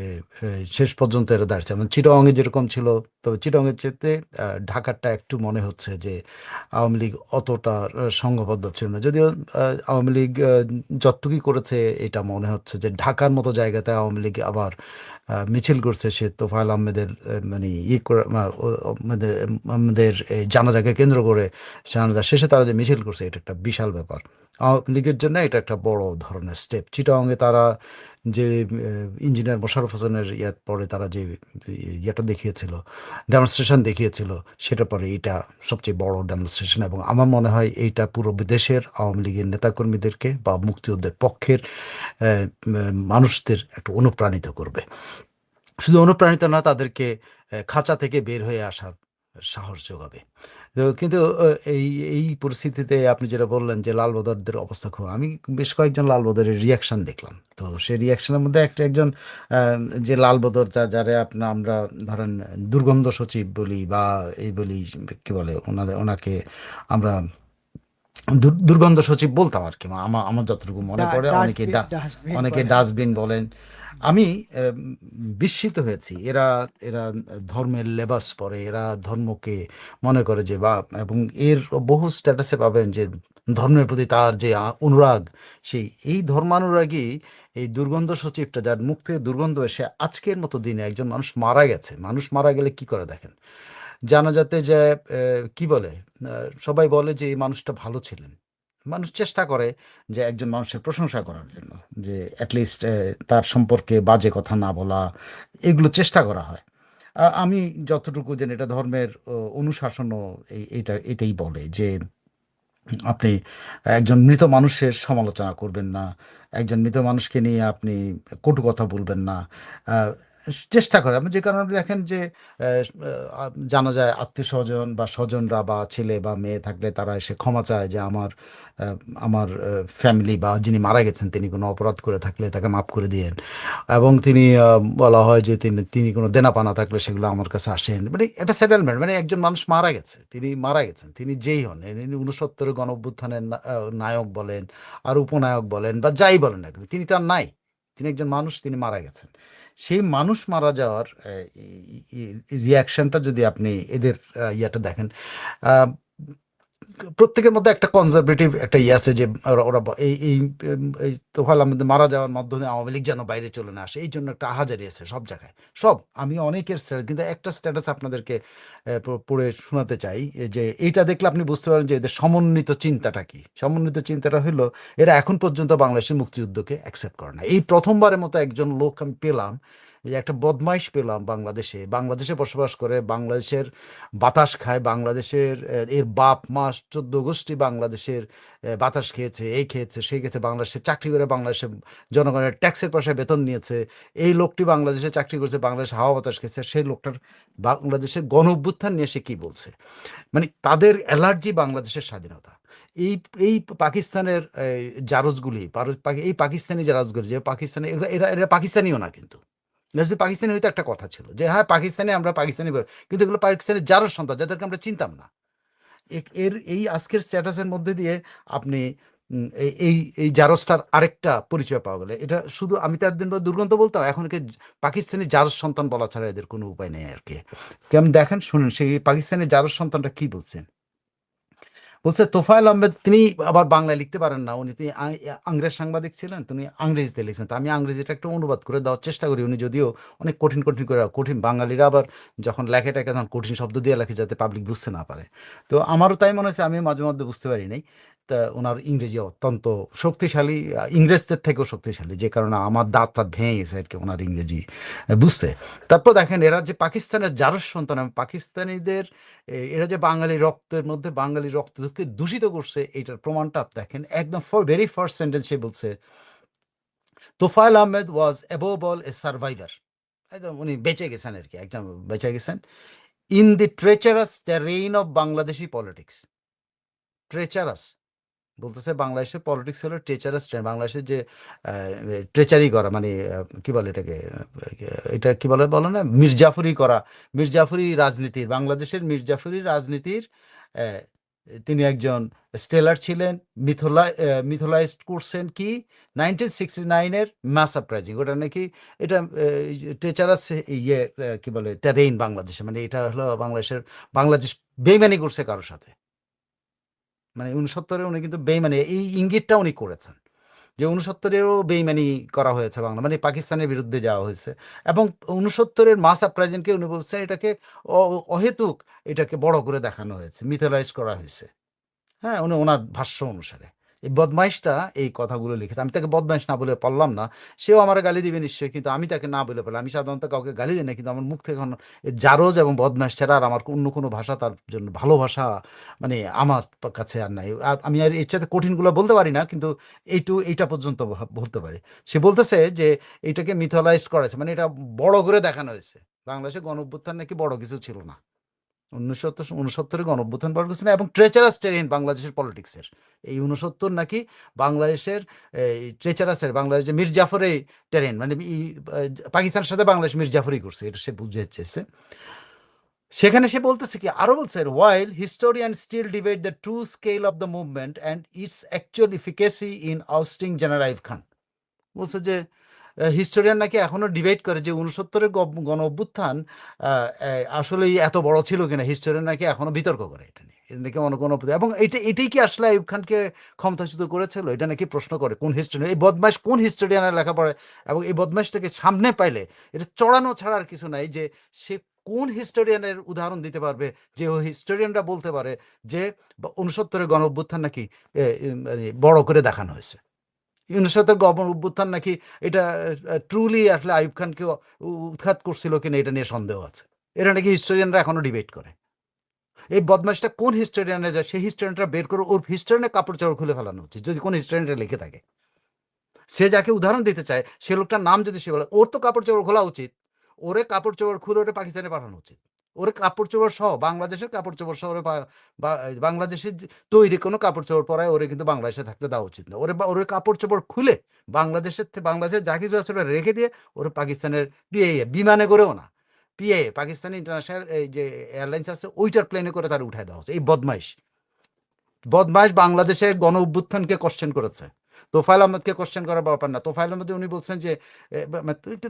শেষ পর্যন্ত এরা দাঁড়িয়েছে। এবং চিটাগংয়ে যেরকম ছিল, তবে চিটাগংয়ের চেয়ে ঢাকারটা একটু মনে হচ্ছে যে আওয়ামী লীগ অতটা সংঘবদ্ধ ছিল না। যদিও আওয়ামী লীগ যতটুকুই করেছে, এটা মনে হচ্ছে যে ঢাকার মতো জায়গাতে আওয়ামী লীগ আবার মিছিল করছে। সে তোফায়েল আহমেদের মানে আমাদের এই জানাজাকে কেন্দ্র করে, জানাজা শেষে তারা যে মিছিল করছে, এটা একটা বিশাল ব্যাপার আওয়ামী লীগের জন্য। এটা একটা বড় ধরনের স্টেপ। চিটাগংয়ে তারা যে ইঞ্জিনিয়ার মোশাররফ হোসেনের পরে তারা যে ইয়েটা দেখিয়েছিল, ডেমনস্ট্রেশন দেখিয়েছিল, সেটা পরে এটা সবচেয়ে বড় ডেমনস্ট্রেশন। এবং আমার মনে হয় এইটা পুরো বিদেশের আওয়ামী লীগের নেতাকর্মীদেরকে বা মুক্তিযোদ্ধাদের পক্ষের মানুষদের একটু অনুপ্রাণিত করবে। শুধু অনুপ্রাণিত না, তাদেরকে খাঁচা থেকে বের হয়ে আসার সাহস যোগাবে। কিন্তু এই এই পরিস্থিতিতে আপনি যেটা বললেন যে লাল বদরদের অবস্থা খুব, আমি বেশ কয়েকজন লাল বদরের রিয়াকশান দেখলাম। তো সেই রিয়াকশানের মধ্যে একজন যে লাল বদর যারা আমরা ধরেন দুর্গন্ধ সচিব বলি বা এই বলি, কি বলে ওনাকে আমরা দুর্গন্ধ সচিব বলতাম আর কি, আমার যতটুকু মনে পড়ে। অনেকে ডাস্টবিন বলেন। আমি বিস্মিত হয়েছি, এরা ধর্মের লেবাস পরে, এরা ধর্মকে মনে করে যে বা, এবং এর বহু স্ট্যাটাসে পাবেন যে ধর্মের প্রতি তার যে অনুরাগ, এই ধর্মানুরাগী এই দুর্গন্ধ সচিবটা, যার মুখ থেকে দুর্গন্ধ এসে আজকের মতো দিনে একজন মানুষ মারা গেছে। মানুষ মারা গেলে কি করে দেখেন, জানাজাতে যে কি বলে, সবাই বলে যে এই মানুষটা ভালো ছিলেন। মানুষ চেষ্টা করে যে একজন মানুষের প্রশংসা করার জন্য, যে অ্যাটলিস্ট তার সম্পর্কে বাজে কথা না বলা, এগুলো চেষ্টা করা হয়। আমি যতটুকু জানি এটা ধর্মের অনুশাসনও এটাই বলে যে আপনি একজন মৃত মানুষের সমালোচনা করবেন না, একজন মৃত মানুষকে নিয়ে আপনি কটু কথা বলবেন না। চেষ্টা করে। আপনি যে কারণে দেখেন যে জানা যায় আত্মীয়স্বজন বা স্বজনরা বা ছেলে বা মেয়ে থাকলে তারা এসে ক্ষমা চায় যে আমার ফ্যামিলি বা যিনি মারা গেছেন তিনি কোনো অপরাধ করে থাকলে তাকে মাফ করে দিয়েন। এবং তিনি বলা হয় যে তিনি কোনো দেনা-পাওনা থাকলে সেগুলো আমার কাছে আসেন। মানে একটা সেটেলমেন্ট, মানে একজন মানুষ মারা গেছে। তিনি মারা গেছেন। তিনি যেই হন, ৬৯ এর গণঅভ্যুত্থানের নায়ক বলেন আর উপনায়ক বলেন বা যাই বলেন না কেন, তিনি তো আর নাই। তিনি একজন মানুষ, তিনি মারা গেছেন। সেই মানুষ মারা যাওয়ার রিঅ্যাকশনটা যদি আপনি এদের ইয়েটা দেখেন, আ প্রত্যেকের মধ্যে একটা কনজারভেটিভ একটা ইয়ে আছে যে ওরা এই তোফায়েল আহমেদ মারা যাওয়ার মাধ্যমে আওয়ামী লীগ যেন বাইরে চলে না আসে। এই জন্য একটা আহাজারি আছে সব জায়গায়। সব আমি অনেকের স্ট্যাটাস, কিন্তু একটা স্ট্যাটাস আপনাদেরকে পড়ে শোনাতে চাই যে এইটা দেখলে আপনি বুঝতে পারেন যে এদের সমন্বিত চিন্তাটা কি। সমন্বিত চিন্তাটা হলো এরা এখন পর্যন্ত বাংলাদেশের মুক্তিযুদ্ধকে অ্যাকসেপ্ট করে না। এই প্রথমবারের মতো একজন লোক আমি পেলাম, এই একটা বদমাইশ পেলাম বাংলাদেশে বসবাস করে, বাংলাদেশের বাতাস খায়, বাংলাদেশের এর বাপ মা ১৪ গোষ্ঠী বাংলাদেশের বাতাস খেয়েছে, এই খেয়েছে, সেই খেয়েছে, বাংলাদেশে চাকরি করে বাংলাদেশের জনগণের ট্যাক্সের পয়সায় বেতন নিয়েছে। এই লোকটি বাংলাদেশে চাকরি করেছে, বাংলাদেশে হাওয়া বাতাস খেয়েছে। সেই লোকটার বাংলাদেশের গণ-অভ্যুত্থান নিয়ে সে কি বলছে? মানে তাদের অ্যালার্জি বাংলাদেশের স্বাধীনতা। এই এই পাকিস্তানের জারজগুলি এই পাকিস্তানি জারজগুলি যে পাকিস্তানি, এরা পাকিস্তানিও না কিন্তু। এরা যদি পাকিস্তানি হইতো একটা কথা ছিল যে হ্যাঁ, পাকিস্তানি, আমরা পাকিস্তানি কিন্তু এগুলো পাকিস্তানের জারজ সন্তান যাদেরকে আমরা চিনতাম না। এর এই আজকের স্ট্যাটাসের মধ্যে দিয়ে আপনি এই জারজটার আরেকটা পরিচয় পাওয়া গেল। এটা শুধু আমি তো একদিন দুর্গন্ধ বলতাম, এখন একে পাকিস্তানি জারজ সন্তান বলা ছাড়া এদের কোনো উপায় নেই আর কি। কেমন দেখেন, শুনুন সেই পাকিস্তানি জারজ সন্তানটা কি বলছেন। বলছে তোফায়েল আহমেদ তিনি আবার বাংলায় লিখতে পারেন না, তিনি আংরেজ সাংবাদিক ছিলেন, তিনি আংরেজিতে লিখছেন। তো আমি আংরেজিটা একটু অনুবাদ করে দেওয়ার চেষ্টা করি। উনি যদিও অনেক কঠিন বাঙালিরা আবার যখন লেখেটাকে তখন কঠিন শব্দ দিয়ে লেখে যাতে পাবলিক বুঝতে না পারে। তো আমারও তাই মনে হচ্ছে, আমি মাঝে মধ্যে বুঝতে পারি নাই। তা ওনার ইংরেজি অত্যন্ত শক্তিশালী, ইংরেজদের থেকেও শক্তিশালী, যে কারণে আমার দাঁত ভেঙে গেছে আর কি ওনার ইংরেজি বুঝতে। তারপর দেখেন এরা যে পাকিস্তানের জারজ সন্তান, পাকিস্তানিদের এরা যে বাঙালি রক্তের মধ্যে বাঙালি রক্তকে দূষিত করছে, এইটার প্রমাণটা দেখেন। একদম ভেরি ফার্স্ট সেন্টেন্স সে বলছে, তোফায়েল আহমেদ ওয়াজ অ্যাবোভ অল এ সার্ভাইভার। একদম উনি বেঁচে গেছেন আর কি, একদম বেঁচে গেছেন in the treacherous terrain of Bangladeshi politics. Treacherous বলতেছে বাংলাদেশের পলিটিক্স হলো ট্রেচারাস, বাংলাদেশের যে ট্রেচারি করা, মানে কি বলে এটাকে, এটা কি বলে বলো না, মির্জাফরি করা, মির্জাফরি রাজনীতির, বাংলাদেশের মির্জাফরি রাজনীতির আহ, তিনি একজন স্টেলার ছিলেন। মিথোলাইজড করছেন কি 1969-এর মাস আপরাইজিং, ওটা নাকি এটা ট্রেচারাস ইয়ে কি বলে টেরেইন বাংলাদেশে, মানে এটা হলো বাংলাদেশ বেইমানি করছে কারোর সাথে। মানে ৬৯-এ উনি কিন্তু বেইমানি, এই ইঙ্গিতটা উনি করেছেন যে ৬৯-এরও বেইমানি করা হয়েছে বাংলা, মানে পাকিস্তানের বিরুদ্ধে যাওয়া হয়েছে। এবং ৬৯-এর মাস আপরাইজিংকে উনি বলছেন এটাকে অহেতুক, এটাকে বড় করে দেখানো হয়েছে, মিথেলাইজ করা হয়েছে। হ্যাঁ, ওনার ভাষ্য অনুসারে এই বদমাইশটা এই কথাগুলো লিখেছে। আমি তাকে বদমাইশ না বলে পারলাম না, সেও আমার গালি দিবে নিশ্চয়ই, কিন্তু আমি তাকে না বলে পারলাম। আমি সাধারণত কাউকে গালি দিই না, কিন্তু আমার মুখ থেকে এখন জারজ এবং বদমাইশ ছাড়া আর আমার অন্য কোনো ভাষা তার জন্য ভালো ভাষা মানে আমার কাছে আর নাই। আর আমি আর এর সাথে কঠিনগুলো বলতে পারি না, কিন্তু এইটা পর্যন্ত বলতে পারি। সে বলতেছে যে এইটাকে মিথোলাইজড করেছে, মানে এটা বড় করে দেখানো হয়েছে। বাংলাদেশে গণ-অভ্যুত্থান নাকি বড় কিছু ছিল না। ৬৯-এ গণ-অভ্যুত্থান বড় কিছু না, এবং ট্রেচারাস টেরেইন বাংলাদেশের পলিটিক্সের। এই ৬৯ নাকি বাংলাদেশের ট্রেচারাসের, বাংলাদেশের মির্জাফরি টেরেইন, মানে পাকিস্তানের সাথে বাংলাদেশ মির্জাফরি করছে, এটা সে বুঝে চেয়েছে। সেখানে সে বলতেছে কি, আরো বলছে, while historian still debate the true scale of the movement and its actual efficacy in ousting general Ayub Khan. বলছে যে হিস্টোরিয়ান নাকি এখনো ডিবেট করে যে ৬৯-এর গণ অভ্যুত্থান আসলেই এত বড় ছিল কিনা। হিস্টোরিয়ান নাকি এখনো বিতর্ক করে এটা নিয়ে, এটা নাকি কোনো, এবং এটাই কি আসলে আইয়ুব খানকে ক্ষমতাচ্যুত করেছিল, এটা নাকি প্রশ্ন করে কোন হিস্টোরিয়ান, এই বদমাইশ কোন হিস্টোরিয়ানের লেখা পড়ে। এবং এই বদমাইশটাকে সামনে পাইলে এটা চড়ানো ছাড়া আর কিছু নাই, যে সে কোন হিস্টোরিয়ানের উদাহরণ দিতে পারবে যে ওই হিস্টোরিয়ানরা বলতে পারে যে ৬৯-এর গণ অভ্যুত্থান নাকি মানে বড় করে দেখানো হয়েছে। ৬৯-এর গণ অভ্যুত্থান নাকি এটা ট্রুলি আসলে আইয়ুব খানকে উৎখাত করছিল কিনা, এটা নিয়ে সন্দেহ আছে। এটা নাকি হিস্টোরিয়ানরা এখনো ডিবেট করে। এই বদমাইশটা কোন হিস্টোরিয়ানে যায়, সেই হিস্টোরিয়ানটা বের করে ওর হিস্টোরিয়ানের কাপড় চাপড় খুলে ফেলানো উচিত, যদি কোন হিস্টোরিয়ানটা লিখে থাকে। সে যাকে উদাহরণ দিতে চায় সে লোকটার নাম যদি সে বলে, ওর তো কাপড় চাপড় খোলা উচিত। ওরে কাপড় চোপড় খুলে ওরে পাকিস্তানে পাঠানো উচিত। ওরে কাপড় চোপড় সহ বাংলাদেশের কাপড় চোপড় সহ ওরে বাংলাদেশের তৈরি কোনো কাপড় চোপড় পরায় ওরে কিন্তু বাংলাদেশে থাকতে দেওয়া উচিত না। ওরে কাপড় চোপড় খুলে বাংলাদেশের যা কিছু আছে ওটা রেখে দিয়ে ওরে পাকিস্তানের বিমানে করেও না, পাকিস্তানি ইন্টারন্যাশনাল এই যে এয়ারলাইন্স আছে ওইটার প্লেনে করে তার উঠায় দেওয়া হচ্ছে। এই বদমাইশ বাংলাদেশের গণ অভ্যুত্থানকে কোশ্চেন করেছে, তোফায়েল আহমেদকে কোশ্চেন করার ব্যাপার না। তোফায়েল আহমেদ উনি বলছেন যে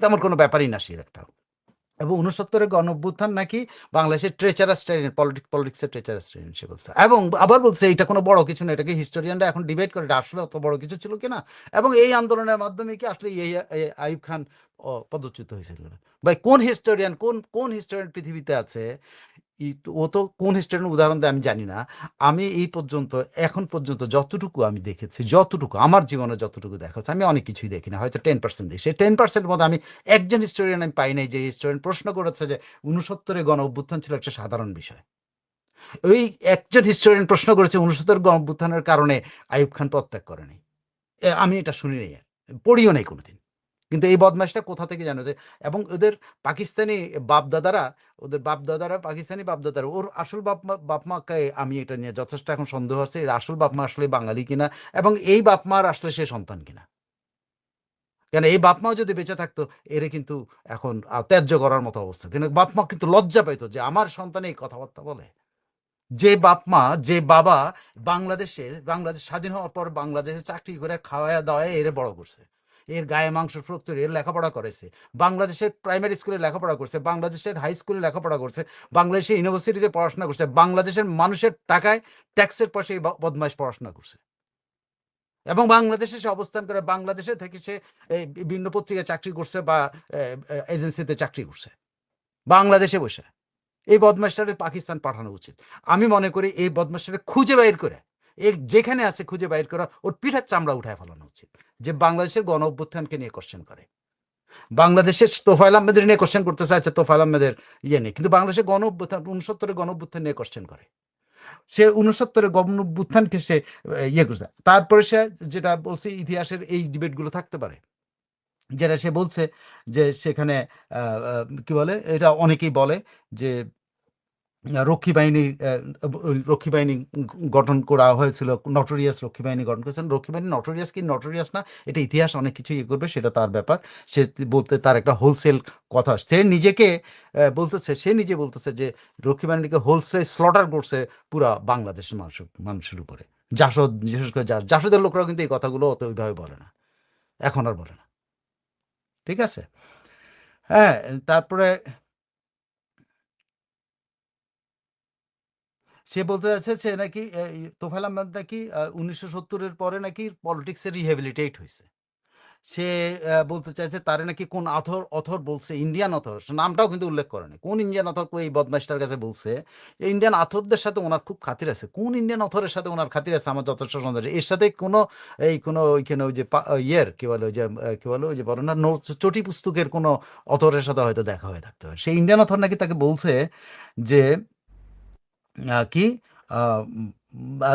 তেমন কোনো ব্যাপারই না সের একটা। এবং 69-এর গণ অভ্যুত্থান নাকি বাংলাদেশের ট্রেচারাস ট্রেনিং, পলিটিক্সের ট্রেচারাস ট্রেনিং সে বলছে। এবং আবার বলছে এটা কোনো বড় কিছু না, এটাকে হিস্টোরিয়ানরা এখন ডিবেট করে এটা আসলে অত বড় কিছু ছিল কিনা, এবং এই আন্দোলনের মাধ্যমে কি আসলে এই আইয়ুব খান পদচ্যুত হয়েছিল না। ভাই কোন হিস্টোরিয়ান পৃথিবীতে আছে? ও তো কোন হিস্টোরিয়ান উদাহরণ দেয় আমি জানি না। আমি এখন পর্যন্ত যতটুকু আমি দেখেছি, যতটুকু আমার জীবনে যতটুকু দেখা হচ্ছে, আমি অনেক কিছুই দেখি না, হয়তো 10% দেখি। সেই 10%-এর মধ্যে আমি একজন হিস্টোরিয়ান আমি পাই নাই যে হিস্টোরিয়ান প্রশ্ন করেছে যে 69-এ গণ অভ্যুত্থান ছিল একটা সাধারণ বিষয়। ওই একজন হিস্টোরিয়ান প্রশ্ন করেছে 69-এর গণ অভ্যুত্থানের কারণে আইয়ুব খান পদত্যাগ করেনি। আমি এটা শুনি নাই, পড়িও নাই কোনোদিন। কিন্তু এই বদমাইশটা কোথা থেকে জানো যে, এবং ওদের পাকিস্তানি পাকিস্তানি বাপদাদারা ওর আসল বাপমাকে আমি এটা নিয়ে যথেষ্ট এখন সন্দেহ আছে, এর আসল বাপমা আসলে বাঙালি কিনা, এবং এই বাপমার আসলে সে সন্তান কিনা। কেন এই বাপমাও যদি বেঁচে থাকতো এরে কিন্তু এখন ত্যায্য করার মতো অবস্থা। কিন্তু বাপমা কিন্তু লজ্জা পাইতো যে আমার সন্তান এই কথাবার্তা বলে। যে বাবা বাংলাদেশ স্বাধীন হওয়ার পর বাংলাদেশে চাকরি করে খাওয়া দাওয়ায় এরে বড় করছে, এর গায়ে মাংস ফ্রক্চর, এর লেখাপড়া করেছে, বাংলাদেশের প্রাইমারি স্কুলে লেখাপড়া করছে, বাংলাদেশের হাই স্কুলে লেখাপড়া করছে, বাংলাদেশের ইউনিভার্সিটিতে পড়াশোনা করছে, বাংলাদেশের মানুষের টাকায় ট্যাক্সের পয়সা এই বদমাইশ পড়াশোনা করছে, এবং বাংলাদেশে সে অবস্থান করে বাংলাদেশে থেকে সে বিভিন্ন পত্রিকায় চাকরি করছে বা এজেন্সিতে চাকরি করছে বাংলাদেশে বসে। এই বদমাশটারে পাকিস্তান পাঠানো উচিত। আমি মনে করি এই বদমাশটারে খুঁজে বাইর করে, যেখানে আছে খুঁজে বাইর করা, ওর পিঠার চামড়া উঠায় ফেলানো উচিত। যে বাংলাদেশের গণ অভ্যুত্থানকে নিয়ে কোশ্চেন করে, বাংলাদেশের তোফায়েল আহমেদের নিয়ে কোশ্চেন করতে চাইছে, তোফায়েল আহমেদের নেই, কিন্তু বাংলাদেশের গণ অভ্যুত্থান 69-এর গণ অভ্যুত্থান নিয়ে কোশ্চেন করে। সে 69-এর গণ অভ্যুত্থানকে সে করছে। তারপরে সে যেটা বলছে ইতিহাসের এই ডিবেটগুলো থাকতে পারে, যেটা সে বলছে যে সেখানে কি বলে, এটা অনেকেই বলে যে রক্ষী বাহিনী গঠন করা হয়েছিল, নটোরিয়াস রক্ষী বাহিনী গঠন করেছেন। রক্ষী বাহিনী নটোরিয়াস কি নটোরিয়াস না, এটা ইতিহাস অনেক কিছু করবে, সেটা তার ব্যাপার। সে বলতে তার একটা হোলসেল কথা, সে নিজে বলতেছে যে রক্ষী বাহিনীকে হোলসেল স্লটার করছে পুরা বাংলাদেশের মানুষের উপরে। বিশেষ করে জাসদের লোকরাও কিন্তু এই কথাগুলো অত ওইভাবে বলে না, এখন আর বলে না। ঠিক আছে, হ্যাঁ। তারপরে সে বলতে যাচ্ছে সে নাকি তোফায়েল আহমেদ নাকি 1970-এর পরে নাকি পলিটিক্সে রিহ্যাবিলিটেট হয়েছে। সে বলতে চাইছে তারে নাকি কোন অথর বলছে, ইন্ডিয়ান অথর, নামটাও কিন্তু উল্লেখ করেনি, কোন ইন্ডিয়ান অথর এই বদমাইশটার কাছে বলছে ইন্ডিয়ান অথরদের সাথে ওনার খুব খাতির আছে। কোন ইন্ডিয়ান অথরের সাথে ওনার খাতির আছে আমার যথেষ্ট সন্দেহ। এর সাথে ওইখানে ওই যে কি বলে ওই যে বলো না চটি পুস্তকের কোনো অথরের সাথে হয়তো দেখা হয়ে থাকতে পারে। সেই ইন্ডিয়ান অথর নাকি তাকে বলছে যে কি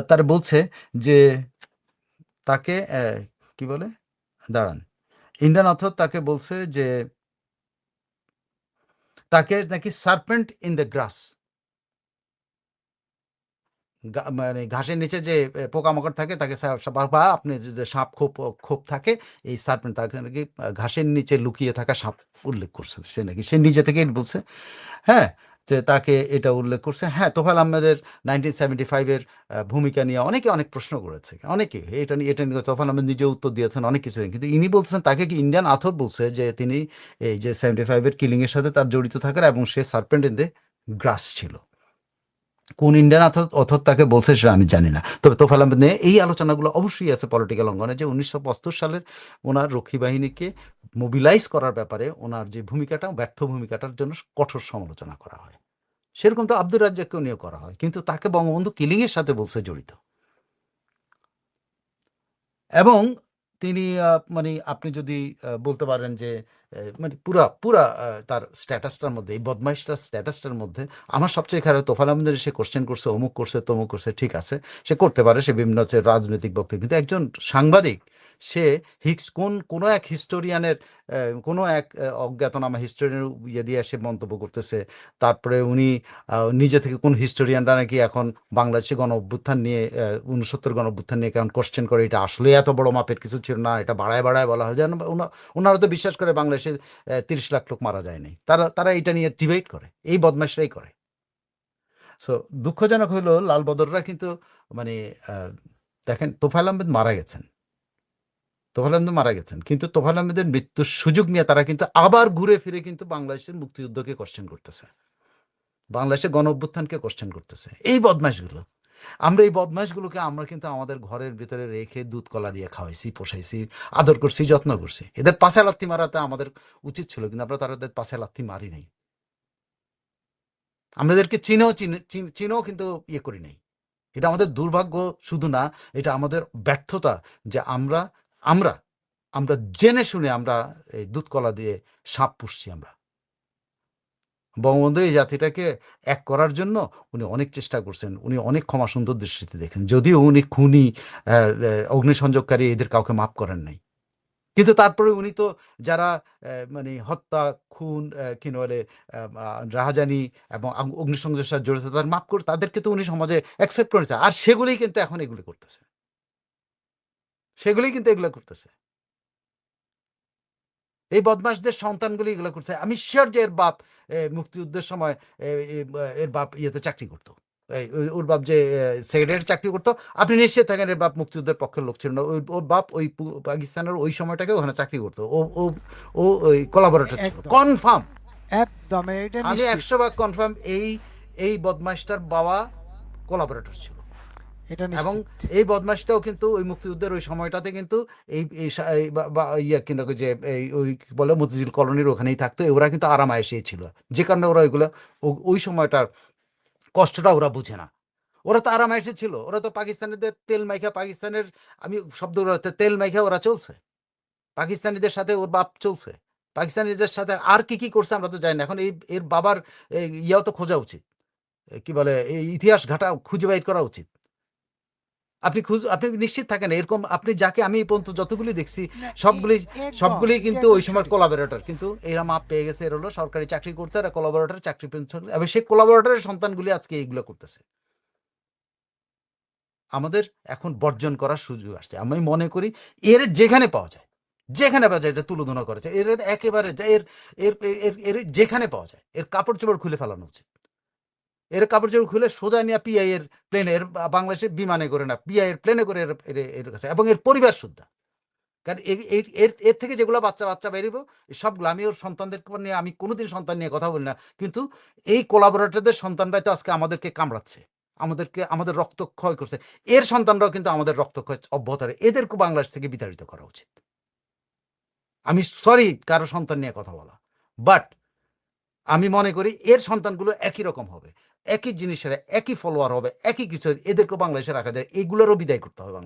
তার বলছে যে তাকে কি বলে, দাঁড়ান, ইন্ডিয়ান অথর তাকে বলছে যে তাকে নাকি সার্পেন্ট ইন দ্য গ্রাস, মানে ঘাসের নিচে যে পোকামাকড় থাকে তাকে বা আপনি যদি সাপ খোপ থাকে, এই সার্পেন্ট তাকে নাকি ঘাসের নিচে লুকিয়ে থাকা সাপ উল্লেখ করছে। সে নাকি সে নিজে থেকেই বলছে, হ্যাঁ, যে তাকে এটা উল্লেখ করছে। হ্যাঁ, তোফায়েল আহমেদের 1975-এর ভূমিকা নিয়ে অনেকে অনেক প্রশ্ন করেছে, অনেকে এটা নিয়ে তোফায়েল আহমেদ নিজে উত্তর দিয়েছেন অনেক কিছু, কিন্তু ইনি বলছেন তাকে কি ইন্ডিয়ান আথর বলছে যে তিনি এই যে 75-এর কিলিংয়ের সাথে তার জড়িত থাকার, এবং সে সার্পেন্ট ইন দ্য গ্রাস ছিল। কোন ইন্ডিয়ান অথর তাকে বলছে সেটা আমি জানি না। তবে তোফায়েল আহমেদ নিয়ে এই আলোচনাগুলো অবশ্যই আছে পলিটিক্যাল অঙ্গনে, যে 1975 সালের ওনার রক্ষী বাহিনীকে মোবিলাইজ করার ব্যাপারে ওনার যে ভূমিকাটা, ব্যর্থ ভূমিকাটার জন্য কঠোর সমালোচনা করা হয়। সেরকম তো আব্দুর রাজ্জাককেও নিয়ে করা হয়, কিন্তু তাকে বঙ্গবন্ধু কিলিংয়ের সাথে বলছে জড়িত। এবং তিনি মানে আপনি যদি বলতে পারেন যে মানে পুরা পুরা তার স্ট্যাটাসটার মধ্যে, এই বদমাইশটার স্ট্যাটাসটার মধ্যে আমার সবচেয়ে খারাপ তোফায়েল আহমেদের, সে কোশ্চেন করছে, অমুক করছে, তমুক করছে, ঠিক আছে, সে করতে পারে, সে বিভিন্ন হচ্ছে রাজনৈতিক বক্তব্য, কিন্তু একজন সাংবাদিক সে কোনো এক হিস্টোরিয়ানের কোনো এক অজ্ঞাতনামা হিস্টোরিয়ানের ইয়ে দিয়ে সে মন্তব্য করতেছে। তারপরে উনি নিজে থেকে কোন হিস্টোরিয়ানরা নাকি এখন বাংলাদেশে গণ অভ্যুত্থান নিয়ে 69 গণ অভ্যুত্থান নিয়ে কেমন কোশ্চেন করে, এটা আসলে এত বড় মাপের কিছু ছিল না, এটা বাড়ায় বাড়ায় বলা হয়, যেন ওনারা তো বিশ্বাস করে বাংলাদেশে 30 লাখ লোক মারা যায়নি, তারা এটা নিয়ে ডিবেট করে, এই বদমাশরাই করে। সো দুঃখজনক হইলো লাল বদররা কিন্তু মানে দেখেন তোফায়েল আহমেদ মারা গেছেন, তোফায়েল আহমেদ মারা গেছেন, কিন্তু তোফায়েল আহমেদের মৃত্যুর সুযোগ নিয়ে তারা কিন্তু আবার ঘুরে ফিরে কিন্তু বাংলাদেশের মুক্তিযুদ্ধকে কোশ্চেন করতেছে, বাংলাদেশের গণ অভ্যুত্থানকে কোশ্চেন করতেছে। এই বদমাশগুলো, আমরা এই বদমাশগুলোকে আমরা কিন্তু আমাদের ঘরের ভিতরে রেখে দুধ কলা দিয়ে খাওয়াইছি, পোষাইছি, আদর করছি, যত্ন করছি। এদের পাশে লাথি মারাতে আমাদের উচিত ছিল, কিন্তু আমরা তাদের পাশে লাথি মারি নাই। আমরা এদেরকে চিনেও কিন্তু ইয়ে করি নাই। এটা আমাদের দুর্ভাগ্য শুধু না, এটা আমাদের ব্যর্থতা যে আমরা আমরা আমরা জেনে শুনে আমরা এই দুধ কলা দিয়ে সাপ পুষছি। আমরা বঙ্গবন্ধু এই জাতিটাকে এক করার জন্য উনি অনেক চেষ্টা করছেন, উনি অনেক ক্ষমা সুন্দর দৃষ্টিতে দেখেন, যদিও উনি খুনি, অগ্নিসংযোগকারী, এদের কাউকে মাফ করেন নাই, কিন্তু তারপরে উনি তো যারা মানে হত্যা, খুন, কি বলে, রাহাজানি এবং অগ্নিসংযোগের সাথে জড়িত, তাদের মাফ করে, তাদেরকে তো উনি সমাজে অ্যাকসেপ্ট করেছে, আর সেগুলোই কিন্তু এখন এগুলো করতেছে, সেগুলোই কিন্তু এগুলো করতেছে। এই বদমাশদের সন্তানগুলি এগুলো করছে। আমি শিওর যে এর বাপ মুক্তিযুদ্ধের সময় এর বাপ ইয়েতে চাকরি করতো, ওর বাপ যে সেক্রেটারি চাকরি করতো, আপনি নিশ্চিত থাকেন এর বাপ মুক্তিযুদ্ধের পক্ষের লোক ছিল না। ওর বাপ ওই পাকিস্তানের ওই সময়টাকে ওখানে চাকরি করতো, ও ও ও ওই কোলাবোরেটর ছিল, একদম কনফার্ম। একদম এটা আমি নিশ্চিত, 100 ভাগ কনফার্ম এই বদমাশটার বাবা কোলাবোরেটর ছিল, এটা এবং নিশ্চিত। এই বদমাশটাও কিন্তু ওই মুক্তিযুদ্ধের ওই সময়টাতে কিন্তু ইয়া কিন্তু যে ওই কি বলে মতিঝিল কলোনির ওখানেই থাকতো, ওরা কিন্তু আরাম আয়েসেই ছিল, যে কারণে ওরা ওইগুলো ওই সময়টার কষ্টটা ওরা বুঝে না। ওরা তো আরাম আয়েসে ছিল, ওরা তো পাকিস্তানিদের তেল মাইখা, পাকিস্তানের আমি শব্দ তেল মাইখা ওরা চলছে, পাকিস্তানিদের সাথে ওর বাপ চলছে, পাকিস্তানিদের সাথে আর কি করছে আমরা তো জানি না। এখন এর বাবার ইয়াও তো খোঁজা উচিত, কি বলে এই ইতিহাস ঘাটা খুঁজে বাইর করা উচিত। আপনি নিশ্চিত থাকেন এরকম, আপনি যাকে আমি এই পর্যন্ত যতগুলি দেখছি না, সবগুলি এটা কিন্তু একদম ওই সময় সঠিক। কোলাবোরেটর, কিন্তু এরা মাপ পেয়ে গেছে, এর হলো সরকারি চাকরি করতে, এরা কোলাবোরেটর চাকরি পেয়েছে, এবং সেই কোলাবোরেটরের সন্তানগুলি আজকে এইগুলো করতেছে। আমাদের এখন বর্জন করার সুযোগ আসছে। আমি মনে করি এর যেখানে পাওয়া যায়, এটা তুলোধনা করেছে, এর একেবারে এর এর এর এর যেখানে পাওয়া যায় এর কাপড় চোপড় খুলে ফেলানো উচিত। এর কাপড় চোপড় খুলে সোজা নিয়ে পিআই এর প্লেনে, এর বাংলাদেশে বিমানে করে না, পিআই এর প্লেনে করে এর কাছে, এবং এর পরিবার সুদ্ধা। কারণ এর থেকে যেগুলো বাচ্চা বেরিব, সবগুলো আমি ওর সন্তানদের নিয়ে, আমি কোনোদিন সন্তান নিয়ে কথা বলি না, কিন্তু এই কোলাবোরেটরদের সন্তানরাই তো আজকে আমাদেরকে কামড়াচ্ছে, আমাদের রক্তক্ষয় করছে। এর সন্তানরাও কিন্তু আমাদের রক্তক্ষয় অব্যাহত রাখে। এদেরকে বাংলাদেশ থেকে বিতাড়িত করা উচিত। আমি সরি কারো সন্তান নিয়ে কথা বলা, বাট আমি মনে করি এর সন্তানগুলো একই রকম হবে, একই জিনিসের একই ফলোয়ার হবে, একই কিছু, এদেরকে বাংলাদেশে রাখা যায়, এগুলোরও বিদায় করতে হবে।